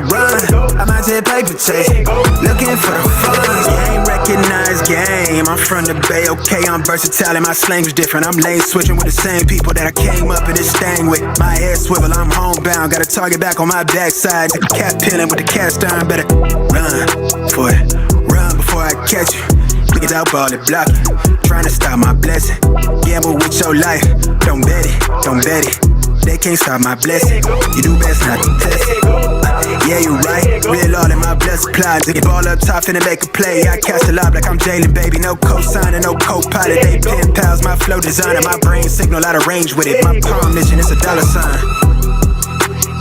run. I'm out here paper chasing, looking for the funds. Game recognized game. I'm from the Bay, okay, I'm versatile and my slang's different. I'm lane switching with the same people that I came up in this thing with. My head swivel, I'm homebound, got a target back on my backside. The cat peeling with the cast iron, better run for it, run before I catch you. Niggas out ballin', blocking, trying to stop my blessing. Gamble with your life, don't bet it. They can't stop my blessing. You do best not to test it. Yeah, you right. Real all in my blood supply. Dig ball up top, finna make a play. I cast a lob like I'm Jalen, baby. No co-signer, no co-pilot. They pen pals, my flow designer. My brain signal out of range with it. My palm mission, it's a dollar sign.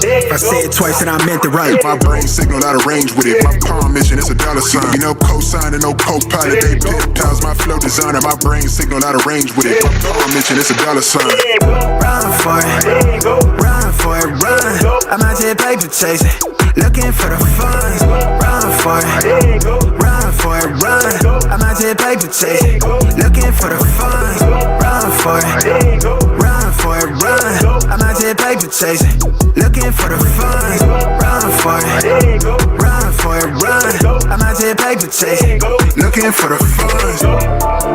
If I say it twice, then I meant it right. My brain signal out of range with it. My palm mission, it's a dollar sign. You know, cosign and no co-pilot. They pip-tiles, my flow designer. My brain signal out of range with it. My palm mission, it's a dollar sign. Run for it, run for it, run. I'm out here paper chasing, looking for the funds. Run for it, run for it, run. I'm out here paper chasing, looking for the funds. Run for it, run for it, run. I'm out here paper chasing, looking for the funds. Run for it, run for it, run. I'm out here paper chasing, looking for the funds.